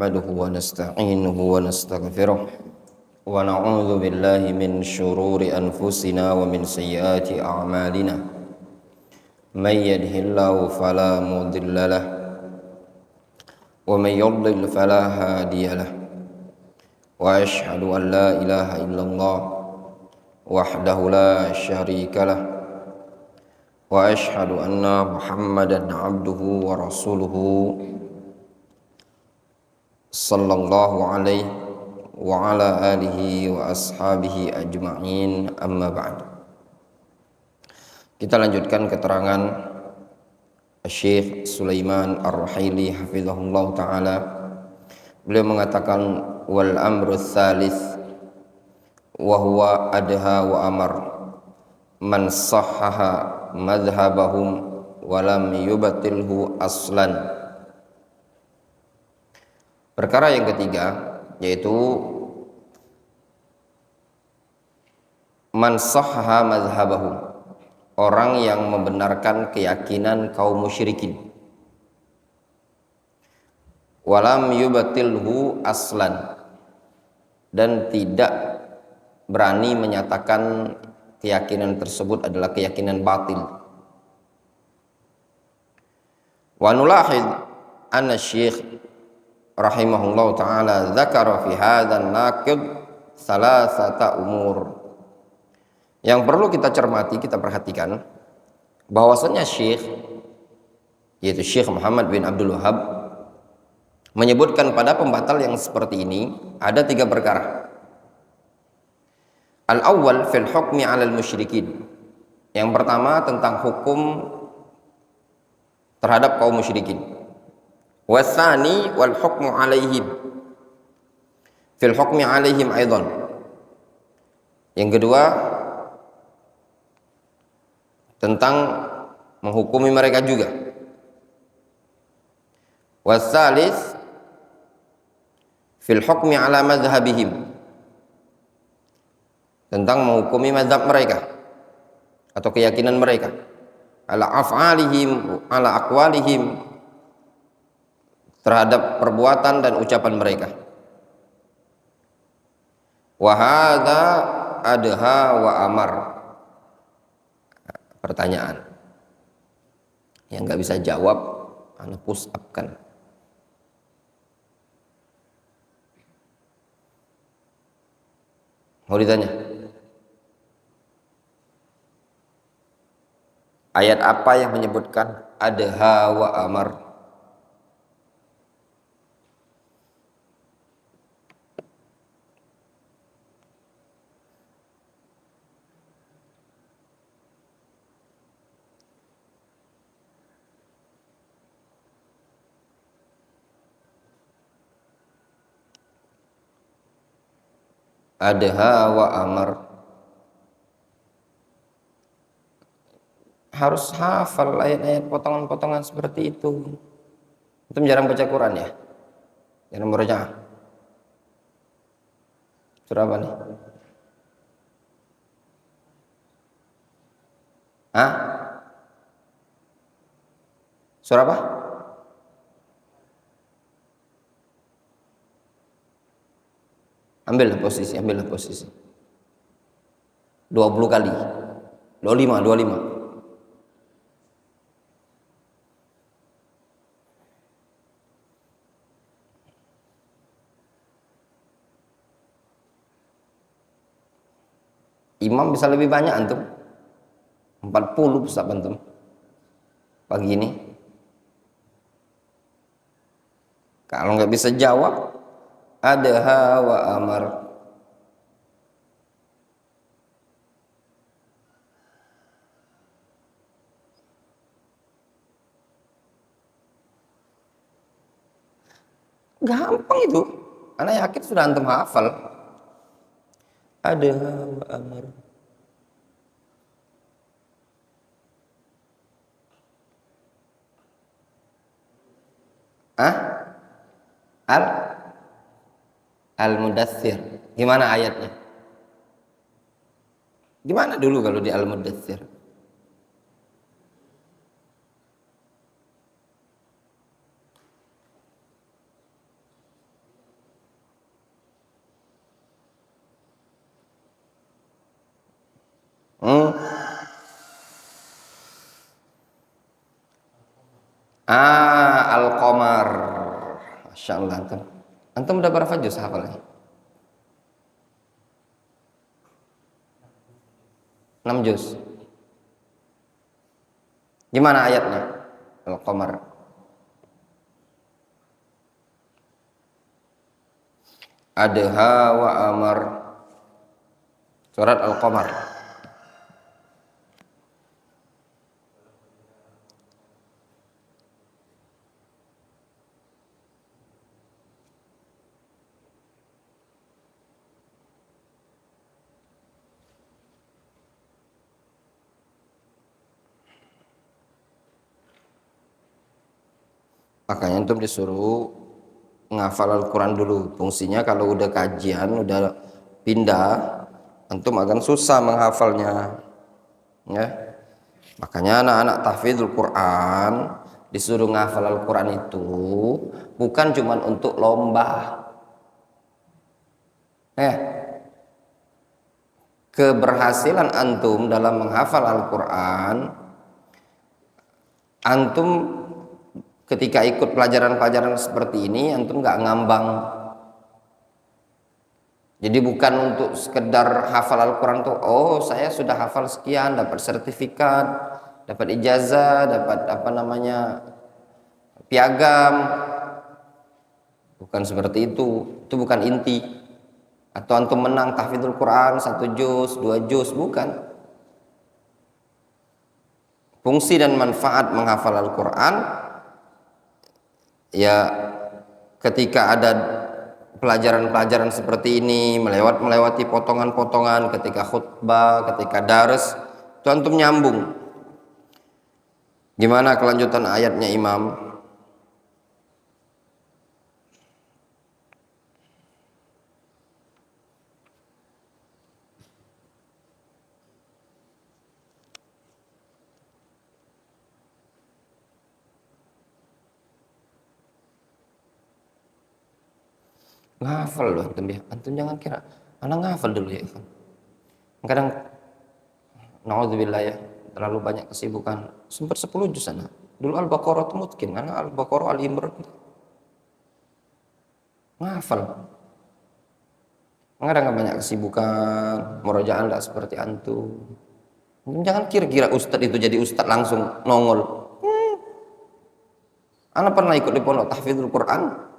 نحمده ونستعينه ونستغفره ونعوذ بالله من شرور أنفسنا ومن سيئات أعمالنا من يهده الله فلا مضل له ومن يضلل فلا هادي له وأشهد أن لا إله إلا الله وحده لا شريك له وأشهد أن محمدا عبده ورسوله صلى الله عليه وعلى آله وأصحابه أجمعين أما بعد. Kita lanjutkan keterangan Syekh Sulaiman Ar-Ruhaili hafizahullah ta'ala. Beliau mengatakan wal amru tsalits wa huwa adha wa amar man sahhaha madhhabahum wa lam yubatilhu aslan. Perkara yang ketiga yaitu man sahhaha madhhabahum, orang yang membenarkan keyakinan kaum musyrikin, walam yubatilhu aslan, dan tidak berani menyatakan keyakinan tersebut adalah keyakinan batil. Wa nulahid anna syekh rahimahullah ta'ala dzakara fi hadzal naqid salasata umur. Yang perlu kita cermati, kita perhatikan bahwasanya syekh, yaitu Syekh Muhammad bin Abdul Wahhab, menyebutkan pada pembatal yang seperti ini ada 3 perkara. Al-awwal fil hukmi 'alal musyrikin. Yang pertama tentang hukum terhadap kaum musyrikin. Wasani wal hukmu 'alaihim fil hukmi 'alaihim aidan. Yang kedua tentang menghukumi mereka juga. Wasalis fil hukmi 'ala madhhabihim, tentang menghukumi mazhab mereka atau keyakinan mereka, ala af'alihim, ala aqwalihim, terhadap perbuatan dan ucapan mereka. Wa hadza adha wa amar. Pertanyaan yang nggak bisa jawab, anda push up kan. Mau ditanya? Ayat apa yang menyebutkan adha wa amar? Adha wa amar. Harus hafal ayat-ayat potongan-potongan seperti itu. Itu jarang baca Quran ya? Jarang baca. Surah apa nih? Hah? Surah apa? Ambillah posisi. 20 kali. 25. Imam bisa lebih banyak antum. 40 bisa antum. Pagi ini. Kalau nggak bisa jawab, adha wa amar. Gampang itu. Anak yakin sudah antum hafal. Adha wa amar. Al-Mudaththir. Gimana ayatnya? Gimana dulu kalau di Al-Mudaththir? Al-Qamar. Masya Allah antum. Antum udah berapa juz hafalnya? 6 juz. Gimana ayatnya? Al-Qamar. Adha wa amar. Surat Al-Qamar. Makanya antum disuruh menghafal Al-Quran dulu. Fungsinya kalau udah kajian, udah pindah, antum akan susah menghafalnya. Ya. Makanya anak-anak tahfidzul Quran disuruh menghafal Al-Quran itu bukan cuma untuk lomba. Keberhasilan antum dalam menghafal Al-Quran, antum ketika ikut pelajaran-pelajaran seperti ini antum nggak ngambang. Jadi bukan untuk sekedar hafal Al-Quran tuh, oh saya sudah hafal sekian, dapat sertifikat, dapat ijazah, dapat apa namanya piagam. Bukan seperti itu bukan inti. Atau antum menang tahfidzul Quran 1 juz, 2 juz, bukan. Fungsi dan manfaat menghafal Al-Quran ya ketika ada pelajaran-pelajaran seperti ini, melewati potongan-potongan ketika khutbah, ketika dars, itu antum nyambung. Gimana kelanjutan ayatnya Imam? Ngafal loh antum ya. Antum jangan kira anak ngafal dulu ya. Kadang naudzubillah ya, terlalu banyak kesibukan. Sempat 10 juz sana. Dulu Al-Baqarah itu mungkin, karena Al-Baqarah Al-Imran ngafal. Kadang banyak kesibukan, murojaah enggak seperti antum. Jangan kira-kira ustadz itu jadi ustadz langsung nongol. Anak pernah ikut di pondok tahfidzul Quran.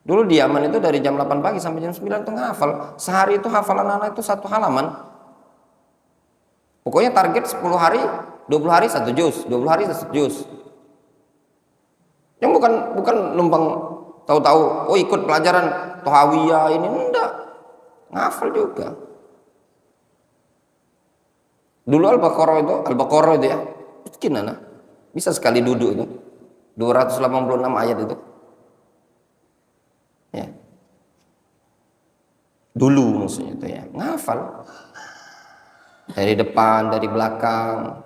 Dulu di Yaman itu dari jam 8 pagi sampai jam 9 itu ngafal. Sehari itu hafalan anak itu 1 halaman. Pokoknya target 10 hari, 20 hari 1 juz, 20 hari 1 juz. Yang bukan numpang tahu-tahu oh ikut pelajaran Tohawiyah ini, enggak. Ngafal juga. Dulu Al-Baqarah itu ya. Mungkin anak bisa sekali duduk itu. 286 ayat itu. Ya. Dulu maksudnya itu ya, ngafal. Dari depan, dari belakang.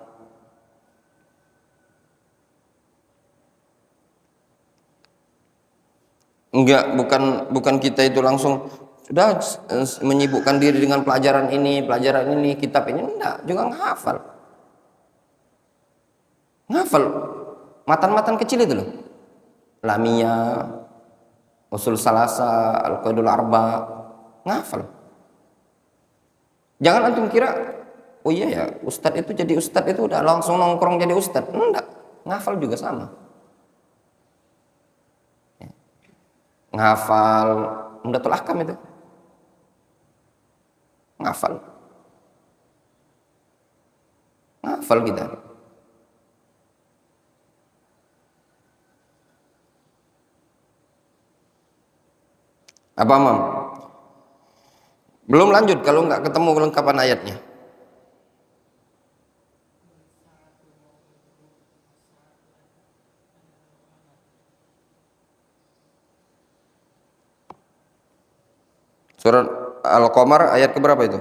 Enggak, bukan kita itu langsung sudah menyibukkan diri dengan pelajaran ini, kitab ini, enggak, juga ngafal. Ngafal matan-matan kecil itu loh. Lamia, Usul Salasa, Al-Qaidul Arba, ngafal. Jangan antum kira oh iya ya, ustadz itu jadi ustadz itu udah langsung nongkrong jadi ustadz. Enggak, ngafal juga sama. Ngafal Umdatul Ahkam itu. Ngafal kita. Apa Mam? Belum lanjut kalau nggak ketemu kelengkapan ayatnya. Surat Al-Qamar ayat keberapa itu?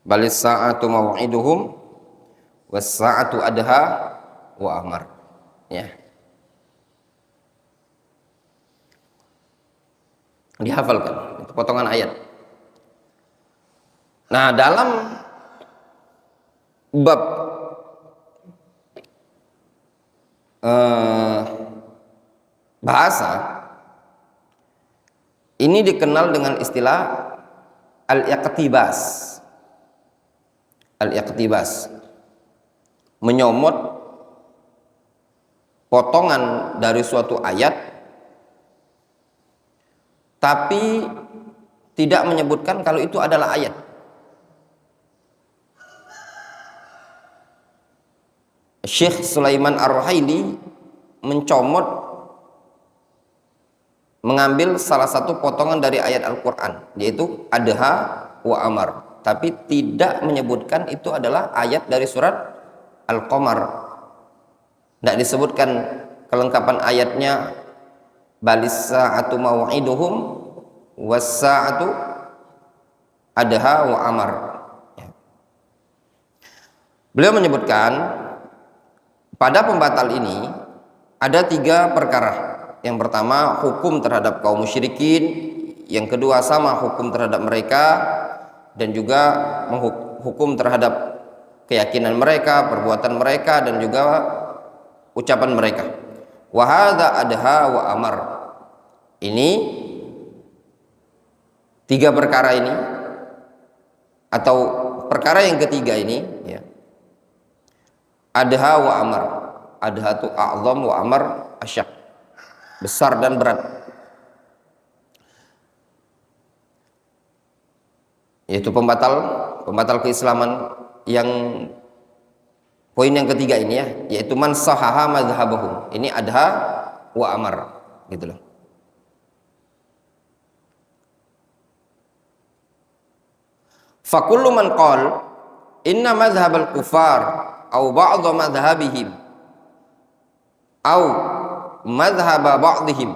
Balis sa'atu maw'iduhum was sa'atu adha wa amar. Ya. dihafalkan. Itu potongan ayat. Nah, dalam bab bahasa ini dikenal dengan istilah al-iqtibas. Al-iqtibas, menyomot potongan dari suatu ayat tapi tidak menyebutkan kalau itu adalah ayat. Syekh Sulaiman Ar-Ruhaili mengambil salah satu potongan dari ayat Al-Quran, yaitu adha wa amar, tapi tidak menyebutkan itu adalah ayat dari surat Al-Qamar. Tidak disebutkan kelengkapan ayatnya, balis sa'atu mau'iduhum was sa'atu adha wa amar. Beliau menyebutkan pada pembatal ini ada 3 perkara. Yang pertama, hukum terhadap kaum musyrikin. Yang kedua, sama hukum terhadap mereka, dan juga hukum terhadap keyakinan mereka, perbuatan mereka, dan juga ucapan mereka. Wa hadza adha wa amar. Ini 3 perkara ini, atau perkara yang ketiga ini, ya, adha wa amar. Adha itu a'zam, wa amar asyak, besar dan berat. Yaitu pembatal keislaman. Yang poin yang ketiga ini, ya, yaitu man sahaha madhhabahum. Ini adha wa amar, gitu loh. Fa kullu man qala inna madhhabal kufar au ba'd madhhabihim au madhhaba ba'dihim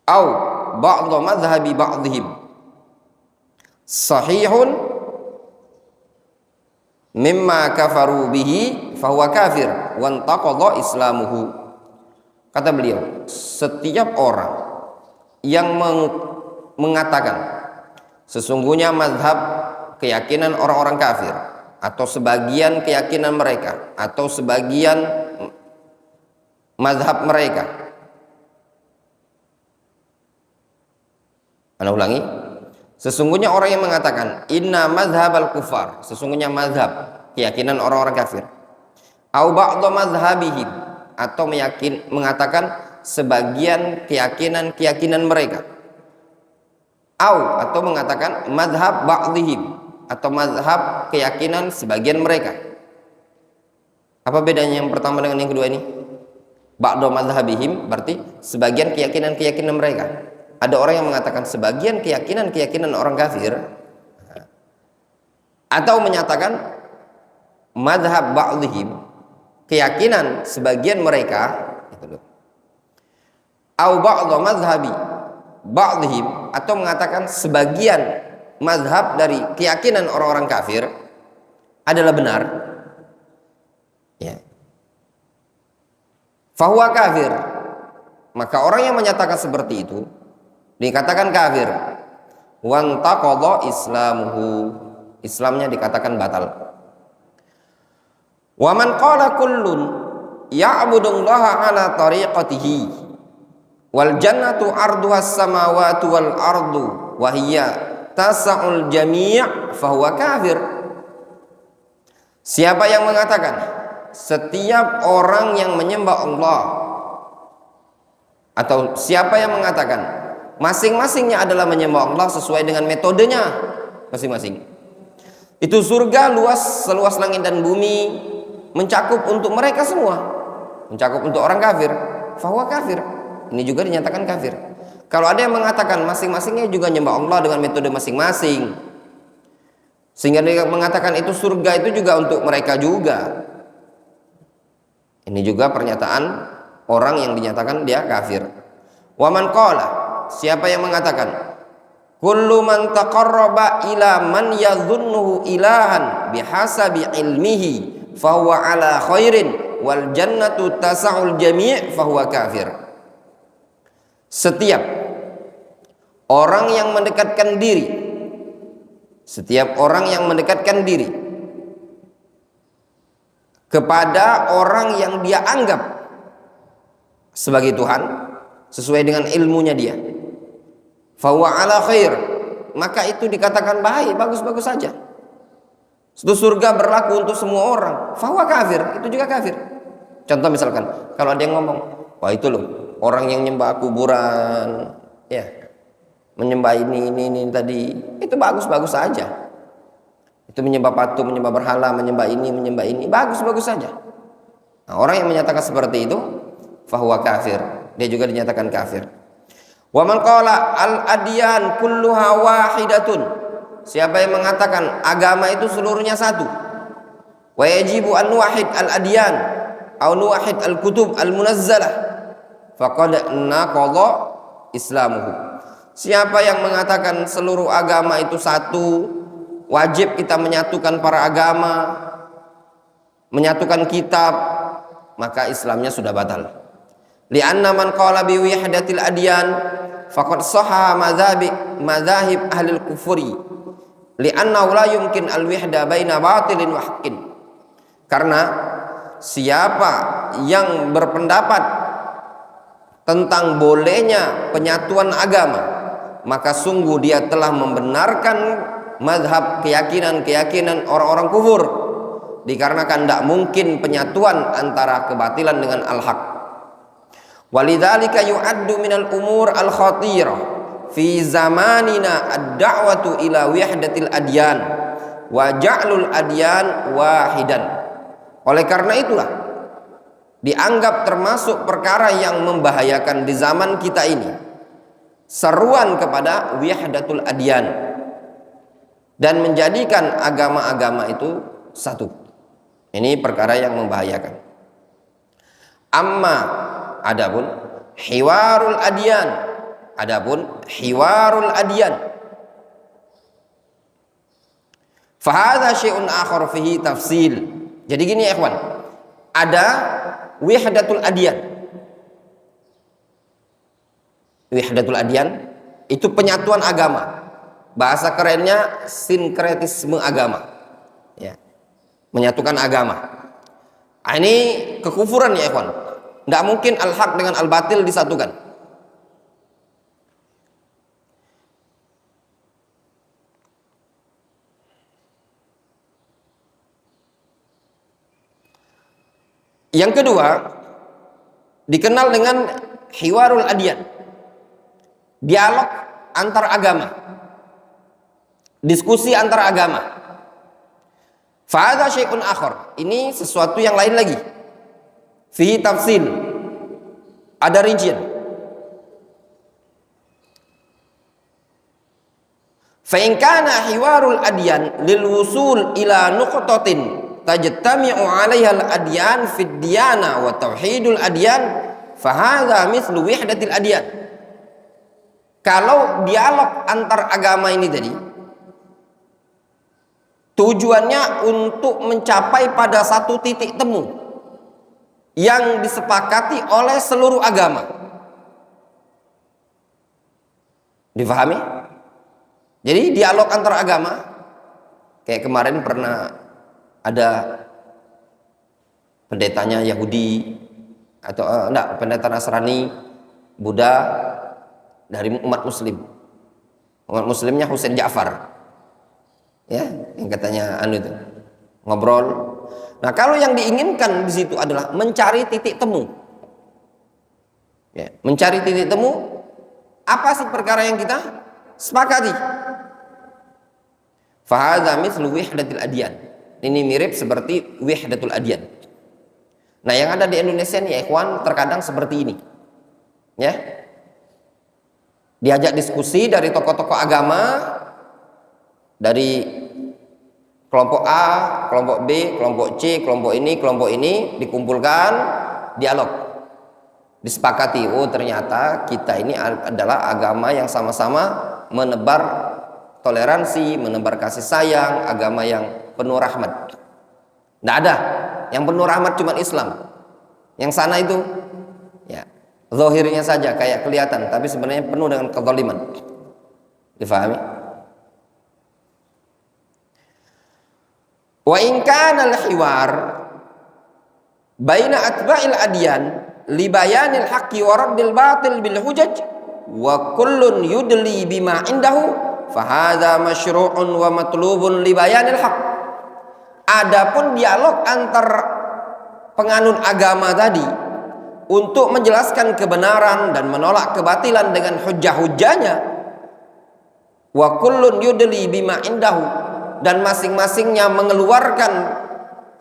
au ba'd madhhabi ba'dihim sahihun mimma kafaru bihi fahuwa kafir wa antaqadha islamuhu. Kata beliau, setiap orang yang mengatakan sesungguhnya mazhab keyakinan orang-orang kafir, atau sebagian keyakinan mereka, atau sebagian mazhab mereka. Ana ulangi, sesungguhnya orang yang mengatakan inna mazhabal kufar, sesungguhnya mazhab keyakinan orang-orang kafir, au ba'd mazhabihim, atau mengatakan sebagian keyakinan mereka, atau mengatakan mazhab ba'dihim, atau mazhab keyakinan sebagian mereka. Apa bedanya yang pertama dengan yang kedua ini? Ba'd mazhabihim berarti sebagian keyakinan mereka. Ada orang yang mengatakan sebagian keyakinan orang kafir, atau menyatakan mazhab ba'dihim, keyakinan sebagian mereka, gitu loh. Au ba'd mazhabi ba'dihim, atau mengatakan sebagian mazhab dari keyakinan orang-orang kafir adalah benar, ya, fahuwa kafir, maka orang yang menyatakan seperti itu dikatakan kafir. Wantaqadha islamuhu, Islamnya dikatakan batal. Wa man qala kullun ya'budullaha ala tariqatihi wal jannatu arduhas samawati wal ardu wa hiya tasa'ul jami' fahuwa kafir. Siapa yang mengatakan setiap orang yang menyembah Allah, atau siapa yang mengatakan masing-masingnya adalah menyembah Allah sesuai dengan metodenya masing-masing, itu surga luas seluas langit dan bumi, mencakup untuk mereka semua, mencakup untuk orang kafir, fahuwa kafir. Ini juga dinyatakan kafir. Kalau ada yang mengatakan masing-masingnya juga menyembah Allah dengan metode masing-masing, sehingga dia mengatakan itu surga itu juga untuk mereka juga, ini juga pernyataan orang yang dinyatakan dia kafir. Wa man qala, siapa yang mengatakan kullu man taqarraba ila man yadhunnuhu ilahan bihasabi ilmihi fahuwa ala khairin wal jannatu tasa'ul jami' fahuwa kafir. Setiap orang yang mendekatkan diri, setiap orang yang mendekatkan diri kepada orang yang dia anggap sebagai Tuhan sesuai dengan ilmunya dia, fahuwa ala khair, maka itu dikatakan baik, bagus-bagus saja. Itu surga berlaku untuk semua orang. Fahuwa kafir, itu juga kafir. Contoh misalkan, kalau ada yang ngomong, wah itu loh orang yang nyembah kuburan, ya, menyembah ini tadi, itu bagus-bagus saja. Itu menyembah patung, menyembah berhala, menyembah ini, bagus-bagus saja. Nah, orang yang menyatakan seperti itu, fahuwa kafir, dia juga dinyatakan kafir. Wa man qala al-adyan kulluha wahidatun, siapa yang mengatakan agama itu seluruhnya satu, wa yajibu an nuwahhid al-adyan au nuwahhid al-kutub al-munazzalah, faqad naqadha islamuhu. Siapa yang mengatakan seluruh agama itu satu, wajib kita menyatukan para agama, menyatukan kitab, maka Islamnya sudah batal. Li'anna man qala bi wahdatil adyan faqad sahha madzahib ahli al-kufri, li'anna la yumkin al-wahda baina batilin wa haqqin. Karena siapa yang berpendapat tentang bolehnya penyatuan agama, maka sungguh dia telah membenarkan mazhab keyakinan orang-orang kufur, dikarenakan tidak mungkin penyatuan antara kebatilan dengan al-haq. Walidzalika yu'addu minal umur al-khatirah fi zamanina ad-da'watu ila wahdatil adyan wa ja'lul adyan wahidan. Oleh karena itulah dianggap termasuk perkara yang membahayakan di zaman kita ini seruan kepada wahdatul adyan dan menjadikan agama-agama itu satu. Ini perkara yang membahayakan. Amma adapun hiwarul adyan, fahadha syai'un akhar fihi tafsil. Jadi gini ya ikhwan, ada wahdatul adyan. Wahdatul adyan itu penyatuan agama. Bahasa kerennya sinkretisme agama, ya, menyatukan agama. Ini kekufuran ya ikhwan. Tidak mungkin al-haq dengan al-batil disatukan. Yang kedua dikenal dengan hiwarul adyan, dialog antar agama, diskusi antar agama. Fahadha syai'un akhar, ini sesuatu yang lain lagi. Fi tafsil, ada rincian. Fa in kana hiwarul adyan lil wusul ila nuqtatin tajtami'u 'alaiha al adyan fid diyana wa tauhidul adyan, fa hadza mithlu wahdatil adyan. Kalau dialog antar agama ini tadi tujuannya untuk mencapai pada satu titik temu yang disepakati oleh seluruh agama. Difahami? Jadi dialog antar agama, kayak kemarin pernah ada pendetanya Yahudi atau pendeta Nasrani, Buddha dari umat Muslim. Umat Muslimnya Husain Ja'far, ya, yang katanya itu ngobrol. Nah, kalau yang diinginkan di situ adalah mencari titik temu, ya, mencari titik temu, apa sih perkara yang kita sepakati? Fahadha mithlu wahdatil adyan. Ini mirip seperti wahdatul adyan. Nah, yang ada di Indonesia nih ya ikhwan, terkadang seperti ini, ya, diajak diskusi dari tokoh-tokoh agama, dari kelompok A, kelompok B, kelompok C, kelompok ini dikumpulkan, dialog, disepakati, oh ternyata kita ini adalah agama yang sama-sama menebar toleransi, menebar kasih sayang, agama yang penuh rahmat. Tidak ada yang penuh rahmat cuma Islam. Yang sana itu, ya, Zahirnya saja kayak kelihatan, tapi sebenarnya penuh dengan kezaliman. Difahami? Wa in kana al-hiwar baina atba'il adyan li bayanil haqqi wa raddil batil bil hujaj wa kullun yudli bima indahu fa hadza masyru'un wa matlubun li bayanil haqq. Adapun dialog antar penganut agama tadi untuk menjelaskan kebenaran dan menolak kebatilan dengan hujah-hujahnya, wa kullun yudli bima indahu, dan masing-masingnya mengeluarkan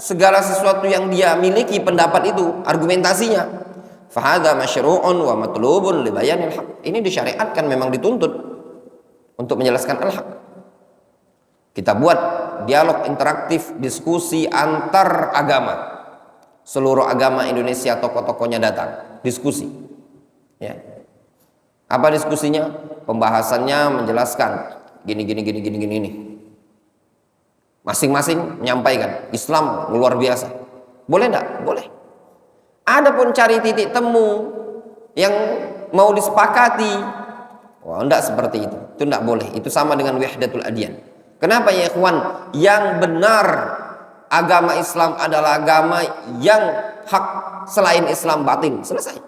segala sesuatu yang dia miliki, pendapat itu, argumentasinya, fahadza masyru'un wa matlubun li bayanil haq. Ini disyariatkan, memang dituntut untuk menjelaskan al-haq. Kita buat dialog interaktif, diskusi antar agama, seluruh agama Indonesia, tokoh-tokohnya datang diskusi, ya. Apa diskusinya? Pembahasannya menjelaskan gini ini. Masing-masing menyampaikan Islam luar biasa. Boleh enggak? Boleh. Adapun cari titik temu yang mau disepakati, wah, enggak seperti itu. Itu enggak boleh. Itu sama dengan wahdatul adyan. Kenapa ya ikhwan? Yang benar agama Islam adalah agama yang hak, selain Islam batil. Selesai.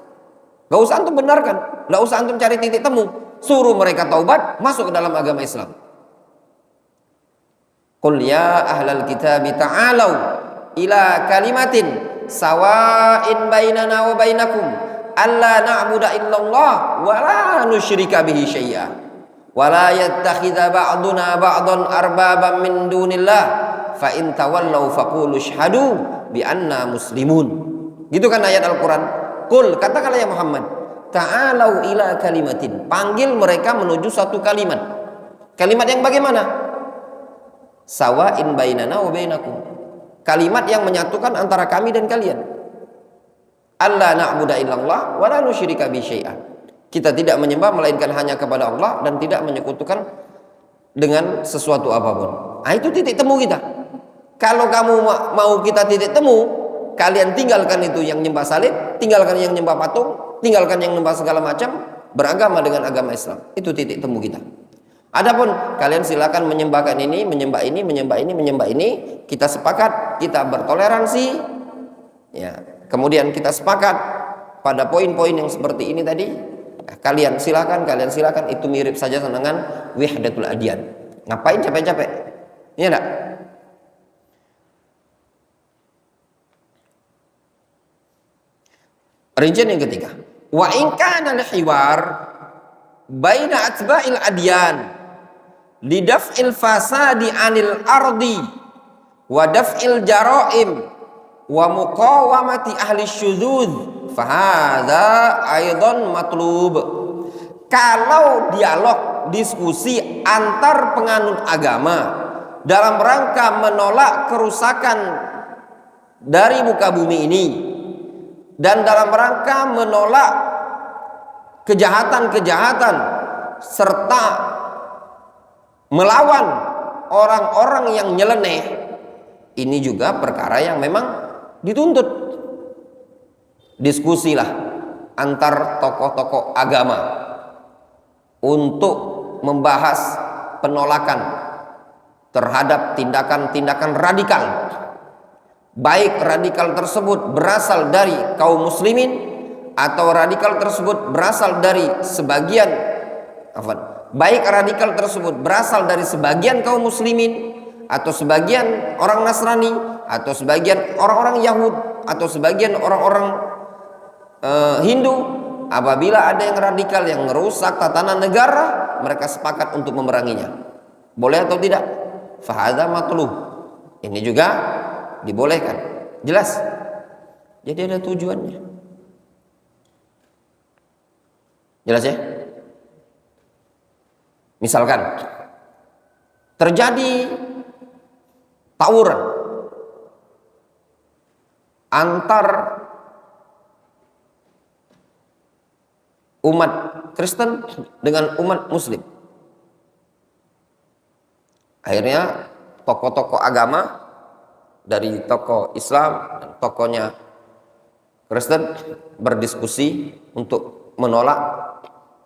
Gak usah antum benarkan, gak usah antum cari titik temu. Suruh mereka taubat, masuk ke dalam agama Islam. Qul ya ahlal kitabi ta'alau ila kalimatin sawa'in bainana wa bainakum alla na'budu illallah wa la nusyrika bihi syai'a wa la yattakhidha ba'duna ba'dan arbaban min dunillah fa in tawallaw faqulu syhadu bi anna muslimun. Gitu kan ayat Al-Qur'an. Qul, katakanlah ya Muhammad, ta'alau ila kalimatin, panggil mereka menuju satu kalimat. Kalimat yang bagaimana? Sawa'in bainana wa bainakum, kalimat yang menyatukan antara kami dan kalian. Alla na'budu illallah wa la nusyrika bi syai'a, kita tidak menyembah melainkan hanya kepada Allah dan tidak menyekutukan dengan sesuatu apapun. Nah, itu titik temu kita. Kalau kamu mau kita titik temu, kalian tinggalkan itu yang nyembah salib, tinggalkan yang nyembah patung, tinggalkan yang nyembah segala macam, beragama dengan agama Islam. Itu titik temu kita. Adapun kalian silakan menyembahkan ini, menyembah ini, kita sepakat, kita bertoleransi, ya. Kemudian kita sepakat pada poin-poin yang seperti ini tadi. Kalian silakan, itu mirip saja dengan wahdatul adyan. Ngapain capek-capek? Iya enggak? Rincian yang ketiga, wa in kana al-hiwar baina atba'il adyan lidaf'il fasadi 'anil ardi wa daf'il jaraim wa muqawamati ahli syudzuz fahadza aidan matlub. Kalau dialog, diskusi antar penganut agama dalam rangka menolak kerusakan dari muka bumi ini dan dalam rangka menolak kejahatan-kejahatan serta melawan orang-orang yang nyeleneh, ini juga perkara yang memang dituntut. Diskusilah antar tokoh-tokoh agama untuk membahas penolakan terhadap tindakan-tindakan radikal, baik radikal tersebut berasal dari kaum muslimin atau radikal tersebut berasal dari sebagian baik radikal tersebut berasal dari sebagian kaum muslimin atau sebagian orang Nasrani atau sebagian orang-orang Yahud atau sebagian orang-orang Hindu. Apabila ada yang radikal yang merusak tatanan negara, mereka sepakat untuk memeranginya. Boleh atau tidak? Fahadza matlub. Ini juga dibolehkan. Jelas? Jadi ada tujuannya. Jelas ya? Misalkan terjadi tawuran antar umat Kristen dengan umat Muslim. Akhirnya tokoh-tokoh agama dari tokoh Islam dan tokohnya Kristen berdiskusi untuk menolak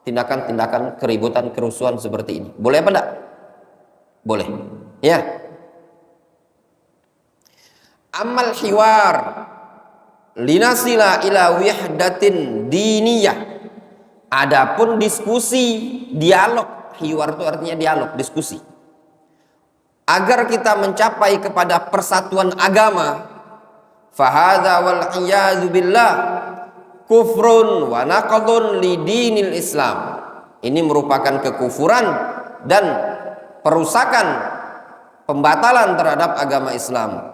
tindakan-tindakan keributan, kerusuhan seperti ini. Boleh apa enggak? Boleh. Ya. Amal hiwar linasila ila wihdatin diniyah. Adapun diskusi, dialog, hiwar itu artinya dialog, diskusi. Agar kita mencapai kepada persatuan agama, fahadha wal iyadu billah kufrun wa naqdun li dinil Islam. Ini merupakan kekufuran dan perusakan, pembatalan terhadap agama Islam.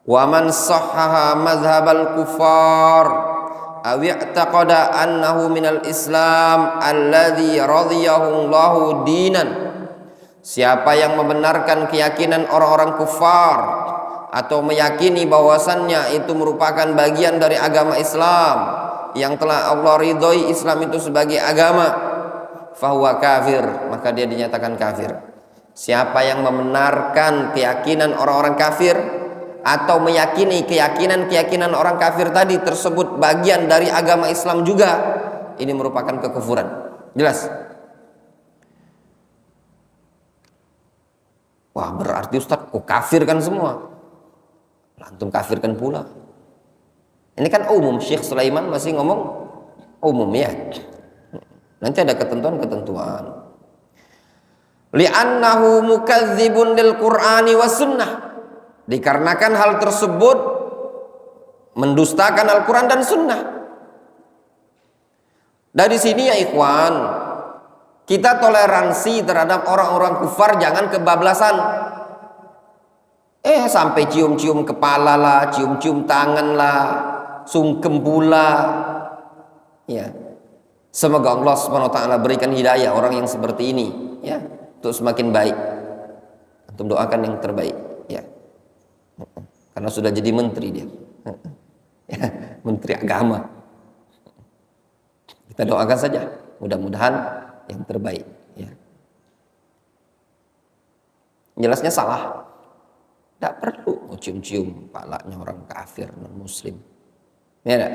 Wa man sahhaha madhhabal kufar aw i'taqada annahu minal Islam alladhi radiyahu Allahu dinan. Siapa yang membenarkan keyakinan orang-orang kufar atau meyakini bahwasannya itu merupakan bagian dari agama Islam yang telah Allah ridhoi Islam itu sebagai agama, fahuwa kafir, maka dia dinyatakan kafir. Siapa yang membenarkan keyakinan orang-orang kafir atau meyakini keyakinan orang kafir tadi tersebut bagian dari agama Islam juga, ini merupakan kekufuran. Jelas? Wah, berarti Ustaz kok kafirkan semua? Antum kafirkan pula. Ini kan umum, Syekh Sulaiman masih ngomong umum ya. Nanti ada ketentuan-ketentuan. Li'annahu mukadzibun lil Qur'ani was sunnah. Dikarenakan hal tersebut mendustakan Al-Quran dan Sunnah. Dari sini ya ikhwan, kita toleransi terhadap orang-orang kufar, jangan kebablasan. Sampai cium-cium kepala lah, cium-cium tangan lah, sungkem pula. Ya. Semoga Allah SWT berikan hidayah orang yang seperti ini, ya, untuk semakin baik. Untuk doakan yang terbaik, ya. Karena sudah jadi menteri dia. Ya, menteri agama. Kita doakan saja, mudah-mudahan yang terbaik, ya. Jelasnya salah. Tidak perlu cium-cium kepalanya orang kafir non muslim. Ya enggak?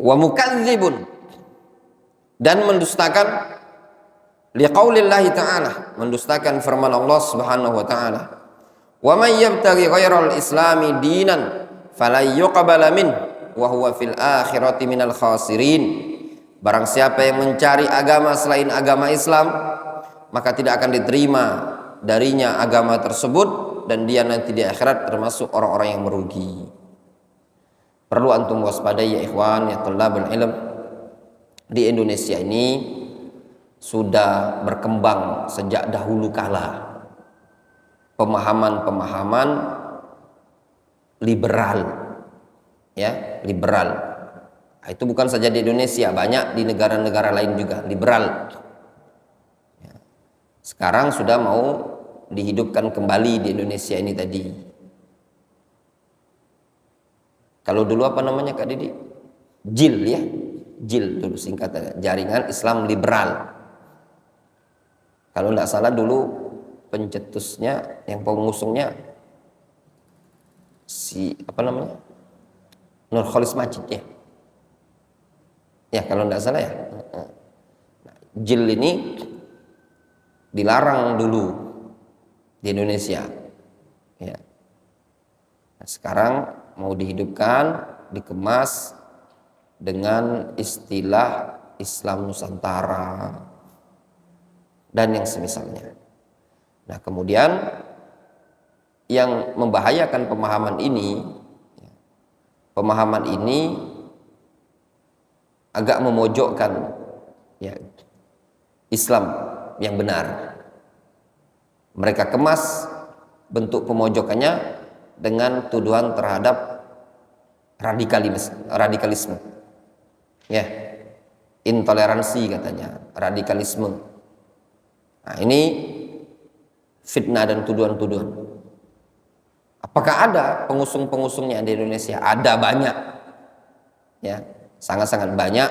Wa mukadzibun, dan mendustakan liqaulillahi ta'ala, mendustakan firman Allah Subhanahu wa ta'ala, wa may yabtaghi ghairal islami dinan falan yuqbala min wa huwa fil akhirati minal khasirin. Barang siapa yang mencari agama selain agama Islam, maka tidak akan diterima darinya agama tersebut, dan dia nanti di akhirat termasuk orang-orang yang merugi. Perlu antum waspadai ya ikhwan, ya thalabul ilm. Di Indonesia ini sudah berkembang sejak dahulu kala pemahaman-pemahaman liberal, ya, liberal. Nah, itu bukan saja di Indonesia, banyak di negara-negara lain juga liberal. Ya. Sekarang sudah mau dihidupkan kembali di Indonesia ini tadi. Kalau dulu apa namanya Kak Didi? JIL, ya, JIL dulu singkatnya, Jaringan Islam Liberal. Kalau tidak salah dulu pencetusnya, yang pengusungnya si apa namanya, Nurholis Majid, ya. Ya kalau tidak salah ya. Nah, JIL ini dilarang dulu di Indonesia. Ya. Nah, sekarang mau dihidupkan, dikemas dengan istilah Islam Nusantara dan yang semisalnya. Nah, kemudian yang membahayakan pemahaman ini agak memojokkan, ya, Islam yang benar. Mereka kemas bentuk pemojokannya dengan tuduhan terhadap radikalisme, ya, intoleransi katanya, radikalisme. Nah, ini fitnah dan tuduhan-tuduhan. Apakah ada pengusung-pengusungnya di Indonesia? Ada banyak, ya, sangat-sangat banyak.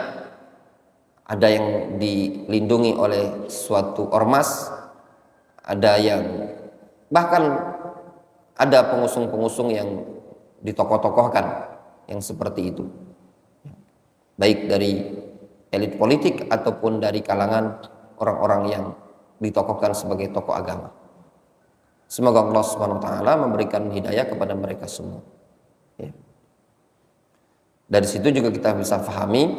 ada yang dilindungi oleh suatu ormas, ada yang bahkan ada pengusung-pengusung yang ditokoh-tokohkan yang seperti itu, baik dari elit politik ataupun dari kalangan orang-orang yang ditokohkan sebagai tokoh agama. Semoga Allah Subhanahu wa taala memberikan hidayah kepada mereka semua. Ya. Dari situ juga kita bisa pahami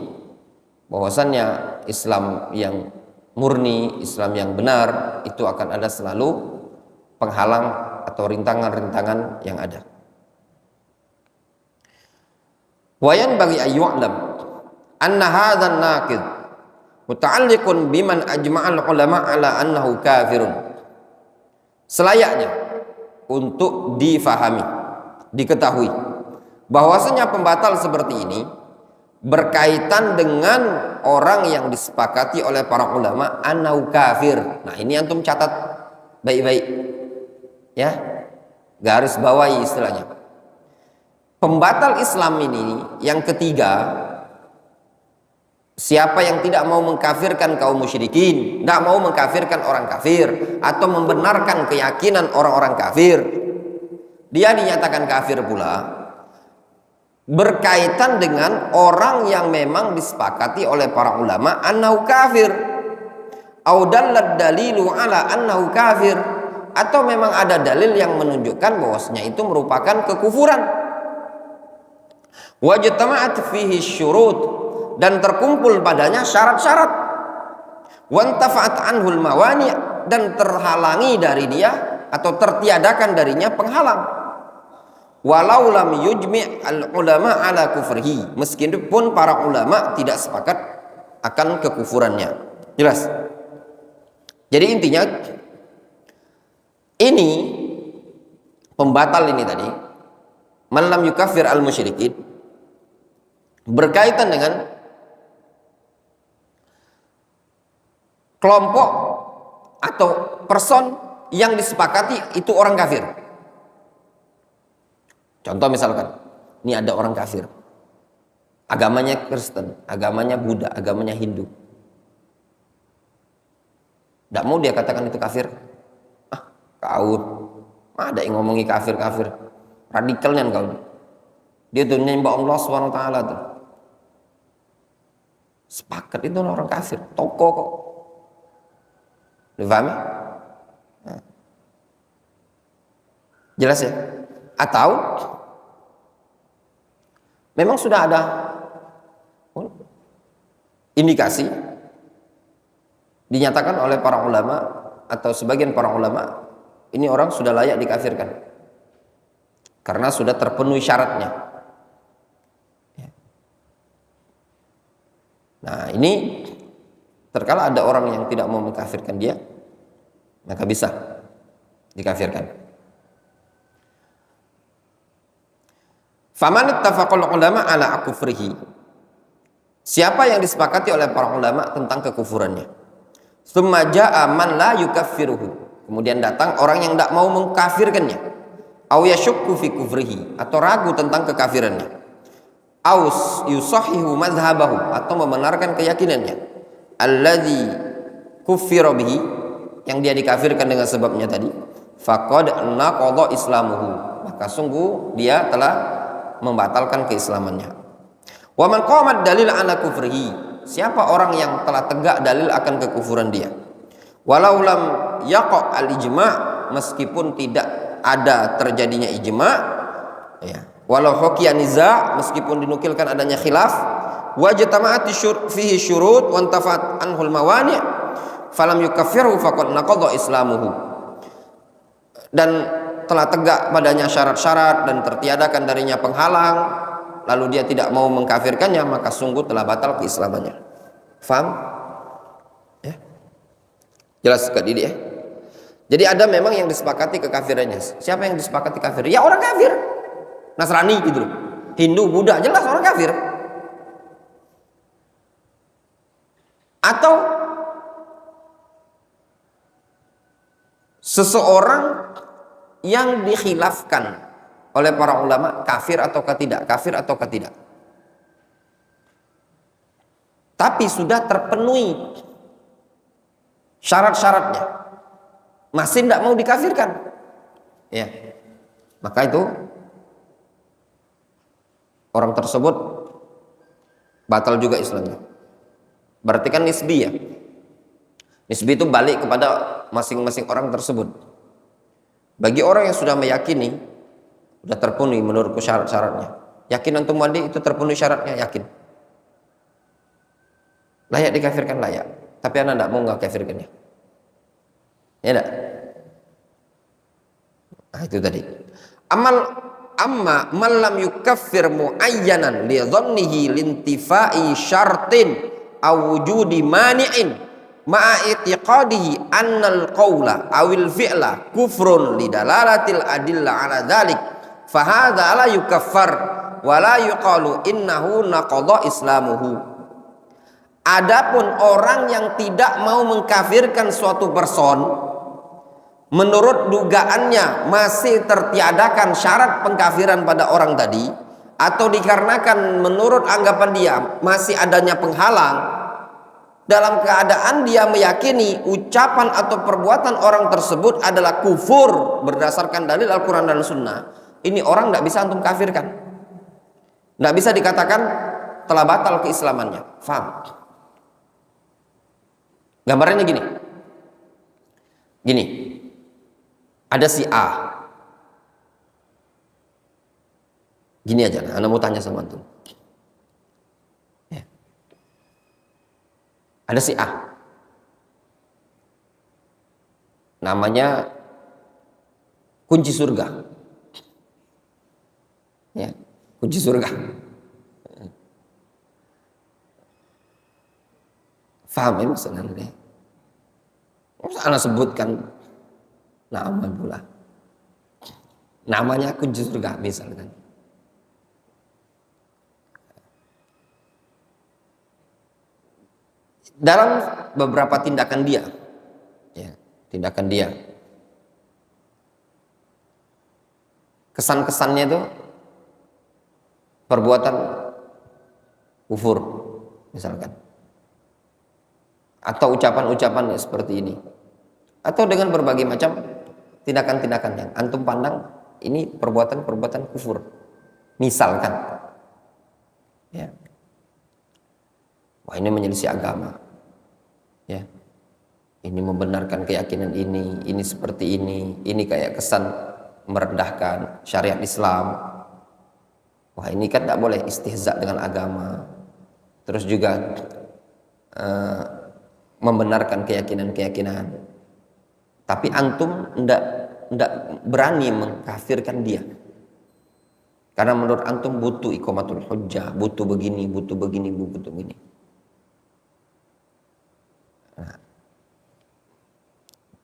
bahwasannya Islam yang murni, Islam yang benar itu akan ada selalu penghalang atau rintangan-rintangan yang ada. Wayan bagi ayyu'lam anna hadzal naqid muta'alliqun biman ajma'al ulama ala annahu kafirun. Selayaknya untuk difahami, diketahui bahwasanya pembatal seperti ini berkaitan dengan orang yang disepakati oleh para ulama annahu kafir. Nah, ini antum catat baik-baik. Ya. Garis bawahi istilahnya. Pembatal Islam ini yang ketiga, siapa yang tidak mau mengkafirkan kaum musyrikin, tidak mau mengkafirkan orang kafir atau membenarkan keyakinan orang-orang kafir, dia dinyatakan kafir pula. Berkaitan dengan orang yang memang disepakati oleh para ulama annahu kafir, au dallad dalilu ala annahu kafir, atau memang ada dalil yang menunjukkan bahwasanya itu merupakan kekufuran. Wajtama'at fihi syurut, dan terkumpul padanya syarat-syarat. Wantafa'at anhul mawani', dan terhalangi dari dia atau tertiadakan darinya penghalang. Walau lam yujmi' al ulama ala kufrihi, meskipun para ulama tidak sepakat akan kekufurannya. Jelas? Jadi intinya ini pembatal ini tadi, man lam yukaffir al musyrikin, berkaitan dengan kelompok atau person yang disepakati itu orang kafir. Contoh misalkan, ini ada orang kafir, agamanya Kristen, agamanya Buddha, agamanya Hindu. Tidak mau dia katakan itu kafir. Kau ada yang ngomongi kafir-kafir, radikalnya kau. Dia tuh nyembah Allah SWT tuh. Sepakat itu orang kafir, toko kok. Dipahami? Nah. Jelas ya? Atau memang sudah ada indikasi dinyatakan oleh para ulama atau sebagian para ulama ini orang sudah layak dikafirkan karena sudah terpenuhi syaratnya. Nah, ini terkala ada orang yang tidak mau mengkafirkan dia, maka bisa dikafirkan. Faman ittafaqal ulama ala kufrihi, siapa yang disepakati oleh para ulama tentang kekufurannya. Tsumma jaa man la yukaffiruhu, kemudian datang orang yang tidak mau mengkafirkannya. Au yashukku fi kufrihi, atau ragu tentang kekafirannya. Aus yusahihu madhhabahu, atau membenarkan keyakinannya. Alladzi kuffira bihi, yang dia dikafirkan dengan sebabnya tadi. Faqad naqadha islamuhu, maka sungguh dia telah membatalkan keislamannya. Wa man qamat dalil ala kufrihi, siapa orang yang telah tegak dalil akan kekufuran dia. Walau lam yaqa al ijma', meskipun tidak ada terjadinya ijma', ya. Walau hukiya niza', meskipun dinukilkan adanya khilaf, wajtama'at fihi syurut wa antafat anhul mawani', falam yukaffiru faqad naqadha islamuhu, dan telah tegak padanya syarat-syarat dan tertiadakan darinya penghalang, lalu dia tidak mau mengkafirkannya, maka sungguh telah batal keislamannya. Faham? Ya. Jelas sekali dia. Jadi ada memang yang disepakati kekafirannya. Siapa yang disepakati kafir? Ya orang kafir. Nasrani gitu loh. Hindu, Buddha, jelas orang kafir. Atau seseorang yang dikhilafkan oleh para ulama kafir ataukah tidak, kafir ataukah tidak. tapi sudah terpenuhi syarat-syaratnya, masih tidak mau dikafirkan, ya, maka itu orang tersebut batal juga Islamnya. Berarti kan nisbi, ya. Nisbi itu balik kepada masing-masing orang tersebut. Bagi orang yang sudah meyakini sudah terpenuhi menurutku syarat-syaratnya, yakin antum mandi itu terpenuhi syaratnya, yakin layak dikafirkan, layak, tapi anda tidak mau kafirkannya, ya enggak? Nah, itu tadi. Amma man lam yukaffir muayyanan li dhannihi lintifai syartin aw wujudi mani'in ma'a i'tiqadihi annal qawla awil fi'la kufrun li dalalatil adilla ala dhalik fa hadza la yukaffar wa la yuqalu innahu naqadha islamuhu. Adapun orang yang tidak mau mengkafirkan suatu person menurut dugaannya masih tertiadakan syarat pengkafiran pada orang tadi, atau dikarenakan menurut anggapan dia masih adanya penghalang, dalam keadaan dia meyakini ucapan atau perbuatan orang tersebut adalah kufur berdasarkan dalil Al-Quran dan Sunnah, ini orang tidak bisa antum kafirkan, tidak bisa dikatakan telah batal keislamannya. Faham? Gambarannya gini, ada si A. Gini aja, Anda mau tanya sama antum. Ya. Ada si A. Namanya kunci surga. Ya, kunci surga. Faham ya maksudnya? Anda sebutkan nama pula, namanya kunci surga misalkan. Dalam beberapa tindakan dia, ya, kesan-kesannya itu perbuatan kufur misalkan, atau ucapan-ucapan seperti ini, atau dengan berbagai macam tindakan-tindakan yang antum pandang ini perbuatan-perbuatan kufur misalkan, ya, wah ini menyelisih agama, ya, ini membenarkan keyakinan ini seperti ini kayak kesan merendahkan syariat Islam, wah ini kan tidak boleh istihza dengan agama, terus juga membenarkan keyakinan, tapi antum ndak berani mengkafirkan dia, karena menurut antum butuh iqamatul hujjah, butuh begini. Nah,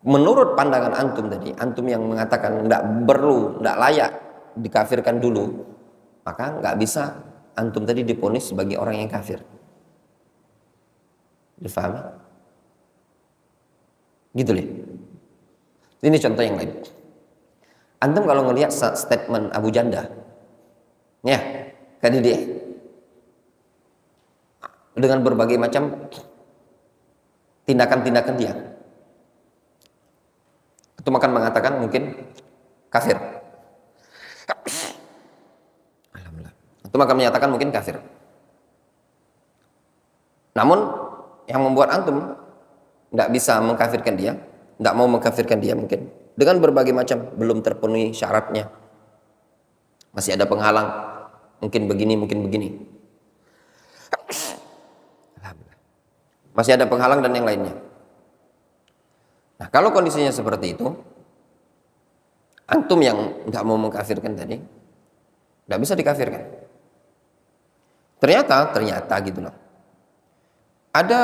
menurut pandangan antum tadi, antum yang mengatakan ndak layak dikafirkan dulu, maka nggak bisa antum tadi diponis sebagai orang yang kafir. Difahami? Gitu deh. Ini contoh yang lain. Antum kalau ngelihat statement Abu Janda, ya, kan dia dengan berbagai macam tindakan-tindakan dia, antum akan mengatakan mungkin kafir. Alhamdulillah. Antum akan menyatakan mungkin kafir. Namun yang membuat antum tidak bisa mengkafirkan dia, tidak mau mengkafirkan dia mungkin dengan berbagai macam, belum terpenuhi syaratnya, masih ada penghalang, mungkin begini, masih ada penghalang dan yang lainnya. Nah, kalau kondisinya seperti itu, antum yang tidak mau mengkafirkan tadi tidak bisa dikafirkan. Ternyata gitu loh, ada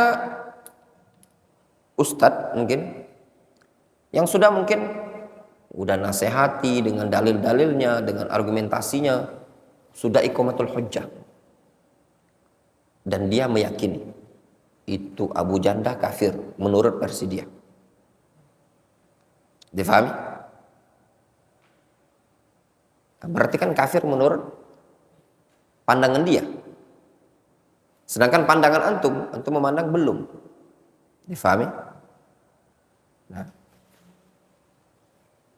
ustadz mungkin yang sudah nasihati dengan dalil-dalilnya, dengan argumentasinya, sudah iqamatul hujjah, dan dia meyakini itu Abu Janda kafir menurut versi dia. Difahami? Berarti kan kafir menurut pandangan dia. Sedangkan pandangan antum memandang belum. Difahami? Nah.